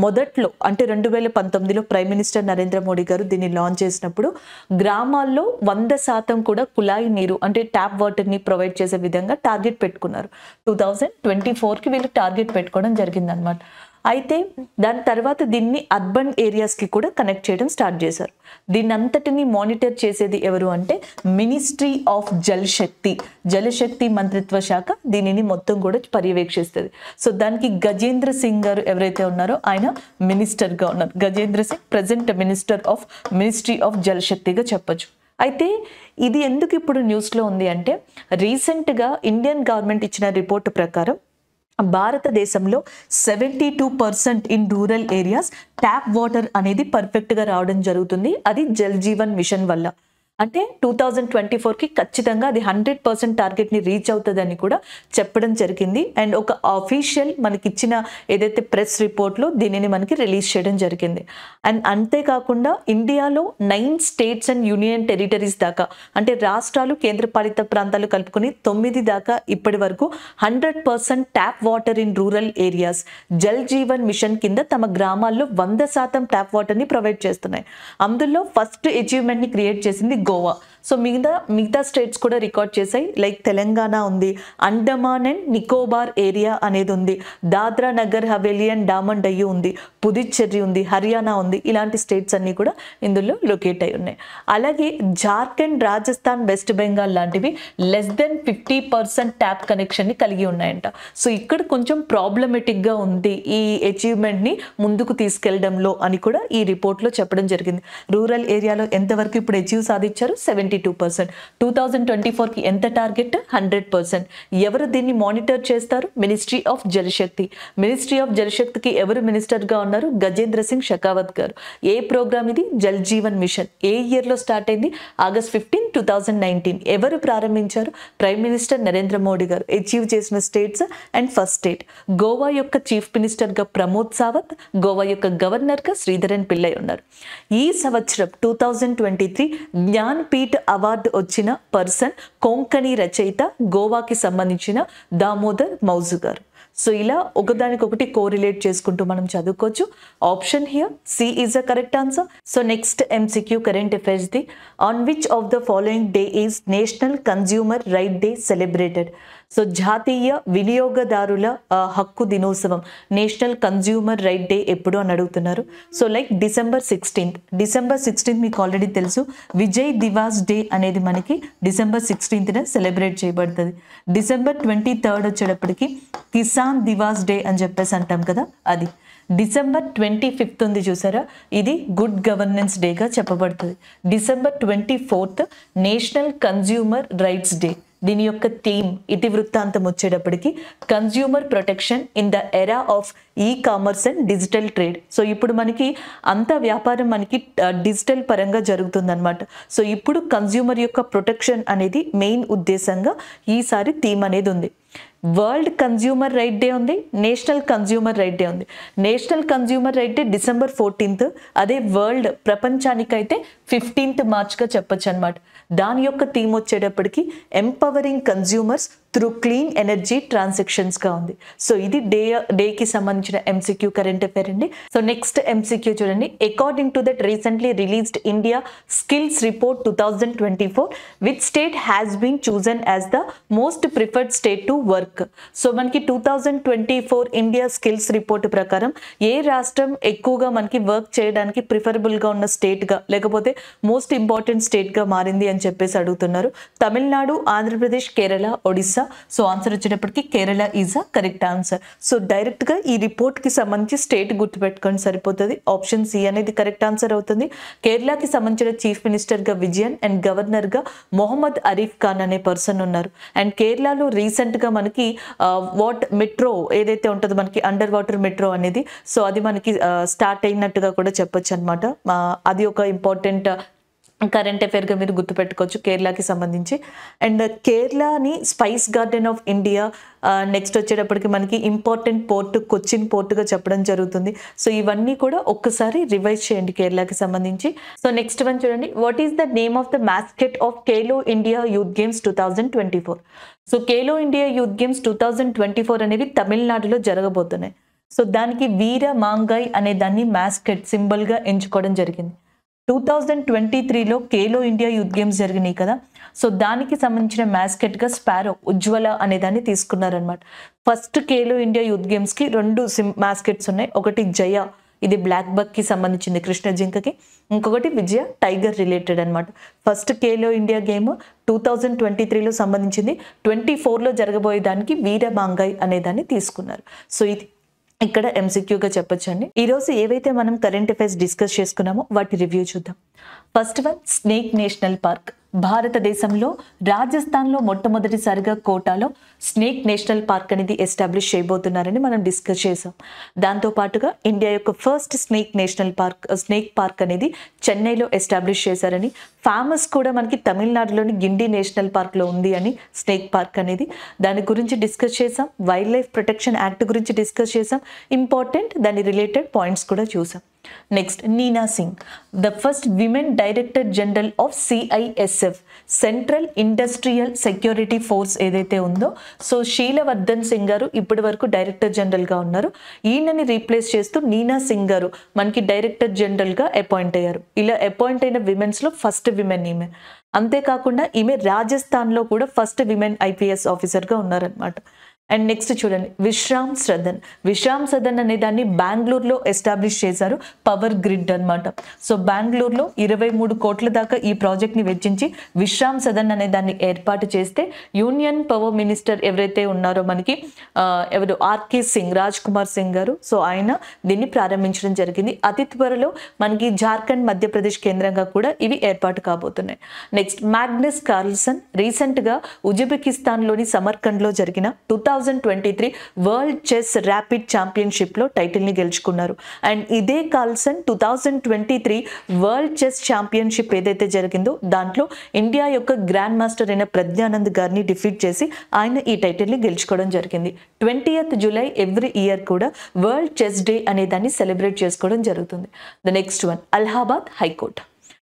మొదట్లో అంటే 2019లో ప్రైమ్ మినిస్టర్ నరేంద్ర మోడీ గారు దీన్ని లాంచ్ చేసినప్పుడు గ్రామాల్లో 100% కూడా కుళాయి నీరు అంటే ట్యాప్ వాటర్ని ప్రొవైడ్ చేసే విధంగా టార్గెట్ పెట్టుకున్నారు. 2024కి వీళ్ళు టార్గెట్ పెట్టుకోవడం జరిగిందనమాట. అయితే దాని తర్వాత దీన్ని అర్బన్ ఏరియాస్కి కూడా కనెక్ట్ చేయడం స్టార్ట్ చేశారు. దీన్ని అంతటిని మానిటర్ చేసేది ఎవరు అంటే మినిస్ట్రీ ఆఫ్ జలశక్తి మంత్రిత్వ శాఖ దీనిని మొత్తం కూడా పర్యవేక్షిస్తుంది. సో దానికి గజేంద్ర సింగ్ గారు ఎవరైతే ఉన్నారో ఆయన మినిస్టర్గా ఉన్నారు. Gajendra Singh present ministry of జలశక్తిగా చెప్పొచ్చు. అయితే ఇది ఎందుకు ఇప్పుడు న్యూస్లో ఉంది అంటే రీసెంట్గా ఇండియన్ గవర్నమెంట్ ఇచ్చిన రిపోర్టు ప్రకారం భారతదేశంలో 72% in rural areas tap water అనేది పర్ఫెక్ట్గా రావడం జరుగుతుంది. అది జల్ జీవన్ మిషన్ వల్ల. అంటే 2024కి ఖచ్చితంగా అది 100% టార్గెట్ని రీచ్ అవుతుందని కూడా చెప్పడం జరిగింది. అండ్ ఒక అఫీషియల్ మనకి ఇచ్చిన ఏదైతే ప్రెస్ రిపోర్ట్లో దీనిని మనకి రిలీజ్ చేయడం జరిగింది. అండ్ అంతేకాకుండా ఇండియాలో 9 స్టేట్స్ అండ్ యూనియన్ టెరిటరీస్ దాకా, అంటే రాష్ట్రాలు కేంద్రపాలిత ప్రాంతాలు కలుపుకొని 9 దాకా ఇప్పటి వరకు 100% tap water in rural areas Jal Jeevan mission కింద తమ గ్రామాల్లో 100% ట్యాప్ వాటర్ని ప్రొవైడ్ చేస్తున్నాయి. అందులో ఫస్ట్ అచీవ్మెంట్ని క్రియేట్ చేసింది గోవా. సో మిగతా స్టేట్స్ కూడా రికార్డ్ చేశాయి. లైక్ తెలంగాణ ఉంది, అండమాన్ అండ్ నికోబార్ ఏరియా అనేది ఉంది, దాద్రా నగర్ హవేలీ అండ్ డామన్ డయ్యూ ఉంది, పుదుచ్చేరి ఉంది, హర్యానా ఉంది. ఇలాంటి స్టేట్స్ అన్నీ కూడా ఇందులో లొకేట్ అయి ఉన్నాయి. అలాగే జార్ఖండ్, రాజస్థాన్, వెస్ట్ బెంగాల్ లాంటివి లెస్ దెన్ 50% ట్యాప్ కనెక్షన్ని కలిగి ఉన్నాయంట. సో ఇక్కడ కొంచెం ప్రాబ్లమెటిక్గా ఉంది ఈ అచీవ్మెంట్ని ముందుకు తీసుకెళ్లడంలో అని కూడా ఈ రిపోర్ట్లో చెప్పడం జరిగింది. రూరల్ ఏరియాలో ఎంతవరకు ఇప్పుడు అచీవ్ సాధించారు? 72%. 2024కి ఎంత టార్గెట్? 100%. ఎవరు దీన్ని మానిటర్ చేస్తారు? Ministry of Jal Shakti. Ministry of జలశక్తికి ఎవరు మినిస్టర్గా ఉన్నారు? గజేంద్ర సింగ్ షెకావత్ గారు. ఏ ప్రోగ్రామ్ ఇది? జల్ జీవన్ మిషన్. ఏ ఇయర్లో స్టార్ట్ అయింది? ఆగస్ట్ 15, 2019. ఎవరు ప్రారంభించారు? ప్రైమ్ మినిస్టర్ నరేంద్ర మోడీ గారు. అచీవ్ చేసిన states and first state Goa యొక్క చీఫ్ మినిస్టర్గా ప్రమోద్ సావంత్, గోవా యొక్క గవర్నర్గా శ్రీధరన్ పిల్లై ఉన్నారు. ఈ సంవత్సరం 2023 జ్ఞాన్పీఠ్ అవార్డు వచ్చిన పర్సన్ కొంకణి రచయిత, గోవాకి సంబంధించిన దామోదర్ మౌజు గారు. సో ఇలా ఒకదానికొకటి కోరిలేట్ చేసుకుంటూ మనం చదువుకోవచ్చు. Option here see is the correct answer. So next MCQ current affairs the on which of the following day is national consumer right day celebrated. So జాతీయ వినియోగదారుల హక్కు దినోత్సవం, నేషనల్ కన్జ్యూమర్ రైట్ డే ఎప్పుడు అని అడుగుతున్నారు. So like December 16th. December 16th మీకు already తెలుసు. Vijay Diwas day అనేది మనకి December 16th సెలబ్రేట్ చేయబడుతుంది. December 23rd వచ్చేటప్పటికి కిసాన్ దివాస్ డే అని చెప్పేసి అంటాం కదా, అది. December 25th ఉంది చూసారా, ఇది గుడ్ గవర్నెన్స్ డేగా చెప్పబడుతుంది. December 24th national consumer rights day. దీని యొక్క థీమ్ ఇతివృత్తాంతం వచ్చేటప్పటికి consumer protection in the era of commerce and digital trade. So ఇప్పుడు మనకి అంత వ్యాపారం మనకి డిజిటల్ పరంగా జరుగుతుందన్నమాట. సో ఇప్పుడు కన్జ్యూమర్ యొక్క ప్రొటెక్షన్ అనేది మెయిన్ ఉద్దేశంగా ఈసారి థీమ్ అనేది ఉంది. వరల్డ్ కన్జ్యూమర్ రైట్ డే ఉంది, నేషనల్ కన్జ్యూమర్ రైట్ డే ఉంది. National consumer right day December 14th, అదే వరల్డ్ ప్రపంచానికైతే 15th మార్చ్గా చెప్పొచ్చు అనమాట. దాని యొక్క థీమ్ వచ్చేటప్పటికి empowering consumers through clean energy ట్రాన్సాక్షన్స్గా ఉంది. సో ఇది డేకి సంబంధించిన MCQ కరెంట్ అఫైర్ అండి. సో నెక్స్ట్ MCQ చూడండి. According to that recently released India skills report 2024, which state has been chosen as the most preferred state to work. So మనకి 2024 India skills report ప్రకారం ఏ రాష్ట్రం ఎక్కువగా మనకి వర్క్ చేయడానికి ప్రిఫరబుల్గా ఉన్న స్టేట్గా, లేకపోతే మోస్ట్ ఇంపార్టెంట్ స్టేట్గా మారింది అని చెప్పేసి అడుగుతున్నారు. తమిళనాడు, ఆంధ్రప్రదేశ్, కేరళ, ఒడిస్సా. సో ఆన్సర్ వచ్చేటప్పటికి Kerala is a correct answer. So డైరెక్ట్గా ఈ రిపోర్ట్కి సంబంధించి స్టేట్ గుర్తుపెట్టుకొని సరిపోతుంది. ఆప్షన్ సి అనేది కరెక్ట్ ఆన్సర్ అవుతుంది. కేరళకి సంబంధించిన చీఫ్ మినిస్టర్గా విజయన్ అండ్ గవర్నర్గా మొహమ్మద్ అరీఫ్ ఖాన్ అనే పర్సన్ ఉన్నారు. అండ్ కేరళలో రీసెంట్గా మనకి మెట్రో ఏదైతే ఉంటుందో మనకి అండర్ వాటర్ మెట్రో అనేది, సో అది మనకి స్టార్ట్ అయినట్టుగా కూడా చెప్పొచ్చు అనమాట. అది ఒక ఇంపార్టెంట్ కరెంట్ అఫైర్గా మీరు గుర్తుపెట్టుకోవచ్చు కేరళకి సంబంధించి. అండ్ కేరళని spice garden of India, next వచ్చేటప్పటికి మనకి ఇంపార్టెంట్ పోర్ట్ కొచ్చిన్ పోర్టుగా చెప్పడం జరుగుతుంది. సో ఇవన్నీ కూడా ఒక్కసారి రివైజ్ చేయండి కేరళకి సంబంధించి. సో నెక్స్ట్ వన్ చూడండి. What is the name of the musket of Khelo India youth games 2024? So Khelo India youth games 2024 అనేవి తమిళనాడులో జరగబోతున్నాయి. సో దానికి వీర మాంగాయ్ అనే దాన్ని మాస్కెట్ సింబల్గా ఎంచుకోవడం జరిగింది. 2023లో ఖేలో ఇండియా యూత్ గేమ్స్ జరిగినాయి కదా, సో దానికి సంబంధించిన మ్యాస్కెట్గా స్పారో, ఉజ్వల అనే దాన్ని తీసుకున్నారనమాట. ఫస్ట్ ఖేలో ఇండియా యూత్ గేమ్స్కి 2 మ్యాస్కెట్స్ ఉన్నాయి. ఒకటి జయ, ఇది బ్లాక్ బక్కి సంబంధించింది, కృష్ణ జింకకి. ఇంకొకటి విజయ, టైగర్ రిలేటెడ్ అనమాట. ఫస్ట్ ఖేలో ఇండియా గేమ్ 2023లో సంబంధించింది. 24లో జరగబోయే దానికి వీర మాంగాయ్ అనే దాన్ని తీసుకున్నారు. సో ఇది ఇక్కడ MCQగా చెప్పొచ్చండి. ఈరోజు ఏవైతే మనం కరెంట్ అఫైర్స్ డిస్కస్ చేసుకున్నామో వాటి రివ్యూ చూద్దాం. First one, snake national park. భారతదేశంలో రాజస్థాన్లో మొట్టమొదటిసారిగా కోటాలో స్నేక్ నేషనల్ పార్క్ అనేది ఎస్టాబ్లిష్ చేయబోతున్నారని మనం డిస్కస్ చేసాం. దాంతోపాటుగా ఇండియా యొక్క ఫస్ట్ స్నేక్ పార్క్ అనేది చెన్నైలో ఎస్టాబ్లిష్ చేశారని, ఫేమస్ కూడా మనకి తమిళనాడులోని గిండి నేషనల్ పార్క్లో ఉంది అని స్నేక్ పార్క్ అనేది. దాని గురించి డిస్కస్ చేసాం. వైల్డ్ లైఫ్ ప్రొటెక్షన్ యాక్ట్ గురించి డిస్కస్ చేసాం. ఇంపార్టెంట్ దాని రిలేటెడ్ పాయింట్స్ కూడా చూసాం. Next, Neena Singh, the first women director general of CISF, central industrial security force ఏదైతే ఉందో, సో శీలవర్ధన్ సింగ్ గారు ఇప్పటి వరకు డైరెక్టర్ జనరల్గా ఉన్నారు. ఈయనని రీప్లేస్ చేస్తూ నీనా సింగ్ గారు మనకి డైరెక్టర్ జనరల్గా అపాయింట్ అయ్యారు. ఇలా అపాయింట్ అయిన విమెన్స్లో ఫస్ట్ విమెన్ ఈమె. అంతేకాకుండా ఈమె రాజస్థాన్లో కూడా ఫస్ట్ విమెన్ IPS ఆఫీసర్గా ఉన్నారనమాట. అండ్ నెక్స్ట్ చూడండి, విశ్రామ్ సదన్ అనే దాన్ని బెంగళూరులో ఎస్టాబ్లిష్ చేశారు. పవర్ గ్రిడ్ అనమాట. సో బెంగళూరులో 23 కోట్ల దాకా ఈ ప్రాజెక్ట్ని వెచ్చించి విశ్రామ్ సదన్ అనే దాన్ని ఏర్పాటు చేస్తే యూనియన్ పవర్ మినిస్టర్ ఎవరైతే ఉన్నారో మనకి ఎవరు రాజ్ కుమార్ సింగ్ గారు, సో ఆయన దీన్ని ప్రారంభించడం జరిగింది. అతి త్వరలో మనకి జార్ఖండ్, మధ్యప్రదేశ్ కేంద్రంగా కూడా ఇవి ఏర్పాటు కాబోతున్నాయి. నెక్స్ట్, మ్యాగ్నస్ కార్ల్సన్ రీసెంట్గా ఉజ్బెకిస్తాన్లోని సమర్కండ్లో జరిగిన 2023 వరల్డ్ చెస్ ర్యాపిడ్ ఛాంపియన్షిప్లో టైటిల్ని గెలుచుకున్నారు. అండ్ ఇదే కార్ల్సన్ 2023 వరల్డ్ చెస్ ఛాంపియన్షిప్ ఏదైతే జరిగిందో దాంట్లో ఇండియా యొక్క గ్రాండ్ మాస్టర్ అయిన ప్రజ్ఞానంద్ గారిని డిఫీట్ చేసి ఆయన ఈ టైటిల్ని గెలుచుకోవడం జరిగింది. 20th జూలై ఎవ్రీ ఇయర్ కూడా వరల్డ్ చెస్ డే అనే దాన్ని సెలబ్రేట్ చేసుకోవడం జరుగుతుంది. The next one, Allahabad high court.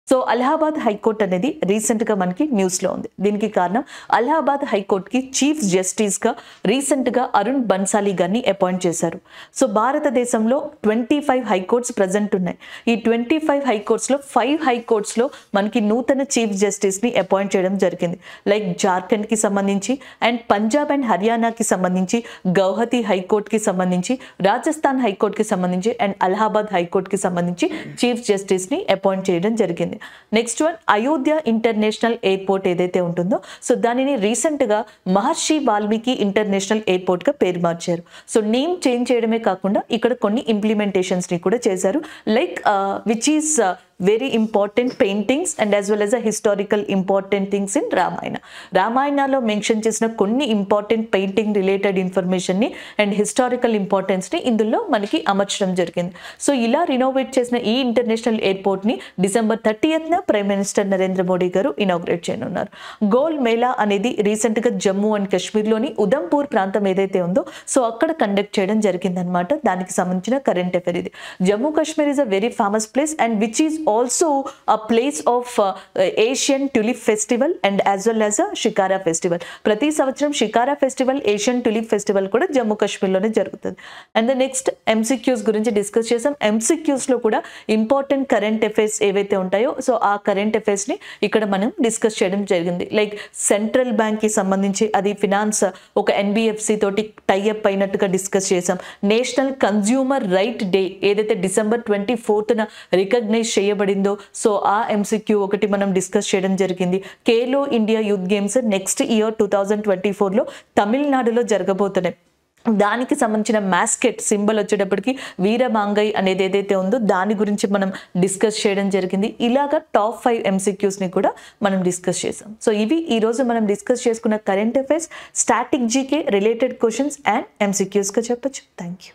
So Allahabad high court అనేది రీసెంట్గా మనకి న్యూస్లో ఉంది. దీనికి కారణం అలహాబాద్ హైకోర్టుకి చీఫ్ జస్టిస్గా రీసెంట్గా అరుణ్ బన్సాలి గారిని అపాయింట్ చేశారు. సో భారతదేశంలో 25 హైకోర్ట్స్ ప్రజెంట్ ఉన్నాయి. ఈ 25 హైకోర్ట్స్లో 5 హైకోర్ట్స్లో మనకి నూతన చీఫ్ జస్టిస్ని అపాయింట్ చేయడం జరిగింది. లైక్ జార్ఖండ్కి సంబంధించి, అండ్ పంజాబ్ అండ్ హర్యానాకి సంబంధించి, గౌహతి హైకోర్టుకి సంబంధించి, రాజస్థాన్ హైకోర్టుకి సంబంధించి, అండ్ అలహాబాద్ హైకోర్టుకి సంబంధించి చీఫ్ జస్టిస్ని అపాయింట్ చేయడం జరిగింది. Next one, Ayodhya international airport ఏదైతే ఉంటుందో, సో దానిని రీసెంట్గా మహర్షి వాల్మీకి ఇంటర్నేషనల్ ఎయిర్పోర్ట్గా పేరు మార్చారు. సో నేమ్ చేంజ్ చేయడమే కాకుండా ఇక్కడ కొన్ని ఇంప్లిమెంటేషన్స్ని కూడా చేశారు. Like which is very important paintings and as well as a historical important things in రామాయణలో మెన్షన్ చేసిన కొన్ని ఇంపార్టెంట్ పెయింటింగ్ రిలేటెడ్ ఇన్ఫర్మేషన్ని అండ్ హిస్టారికల్ ఇంపార్టెన్స్ని ఇందులో మనకి అమర్చడం జరిగింది. సో ఇలా రినోవేట్ చేసిన ఈ ఇంటర్నేషనల్ ఎయిర్పోర్ట్ని December 30th prime minister Narendra Modi గారు ఇనాగ్రేట్ చేయనున్నారు. గోల్ మేళా అనేది రీసెంట్గా జమ్మూ అండ్ కాశ్మీర్లోని ఉదంపూర్ ప్రాంతం ఏదైతే ఉందో, సో అక్కడ కండక్ట్ చేయడం జరిగిందనమాట. దానికి సంబంధించిన కరెంట్ అఫేర్ ఇది. Jammu Kashmir is a very famous place and which is also a place of Asian Tulip Festival and as well as a Shikara Festival. ప్రతి సంవత్సరం shikara festival, Asian tulip festival కూడా జమ్మూ కాశ్మీర్లోనే జరుగుతుంది. అండ్ ద నెక్స్ట్, MCQs గురించి discuss చేసాం. MCQsలో కూడా important current affairs ఏవైతే ఉంటాయో, so ఆ కరెంట్ అఫైర్స్ని ఇక్కడ మనం డిస్కస్ చేయడం జరిగింది. లైక్ సెంట్రల్ బ్యాంక్కి సంబంధించి అది ఫినాన్స్ ఒక NBFC తోటి టైఅప్ అయినట్టుగా డిస్కస్ చేసాం. నేషనల్ కన్జ్యూమర్ రైట్ డే ఏదైతే December 24th రికగ్నైజ్ చేయబడిందో, సో ఆ MCQ ఒకటి మనం డిస్కస్ చేయడం జరిగింది. Khelo India youth games next year 2024లో తమిళనాడులో జరగబోతున్నాయి. దానికి సంబంధించిన మాస్కెట్ సింబల్ వచ్చేటప్పటికి వీరమాంగై అనేది ఏదైతే ఉందో దాని గురించి మనం డిస్కస్ చేయడం జరిగింది. ఇలాగా టాప్ 5 MCQsని కూడా మనం డిస్కస్ చేసాం. సో ఇవి ఈరోజు మనం డిస్కస్ చేసుకున్న current affairs, static GK related questions and MCQsగా చెప్పొచ్చు. Thank you.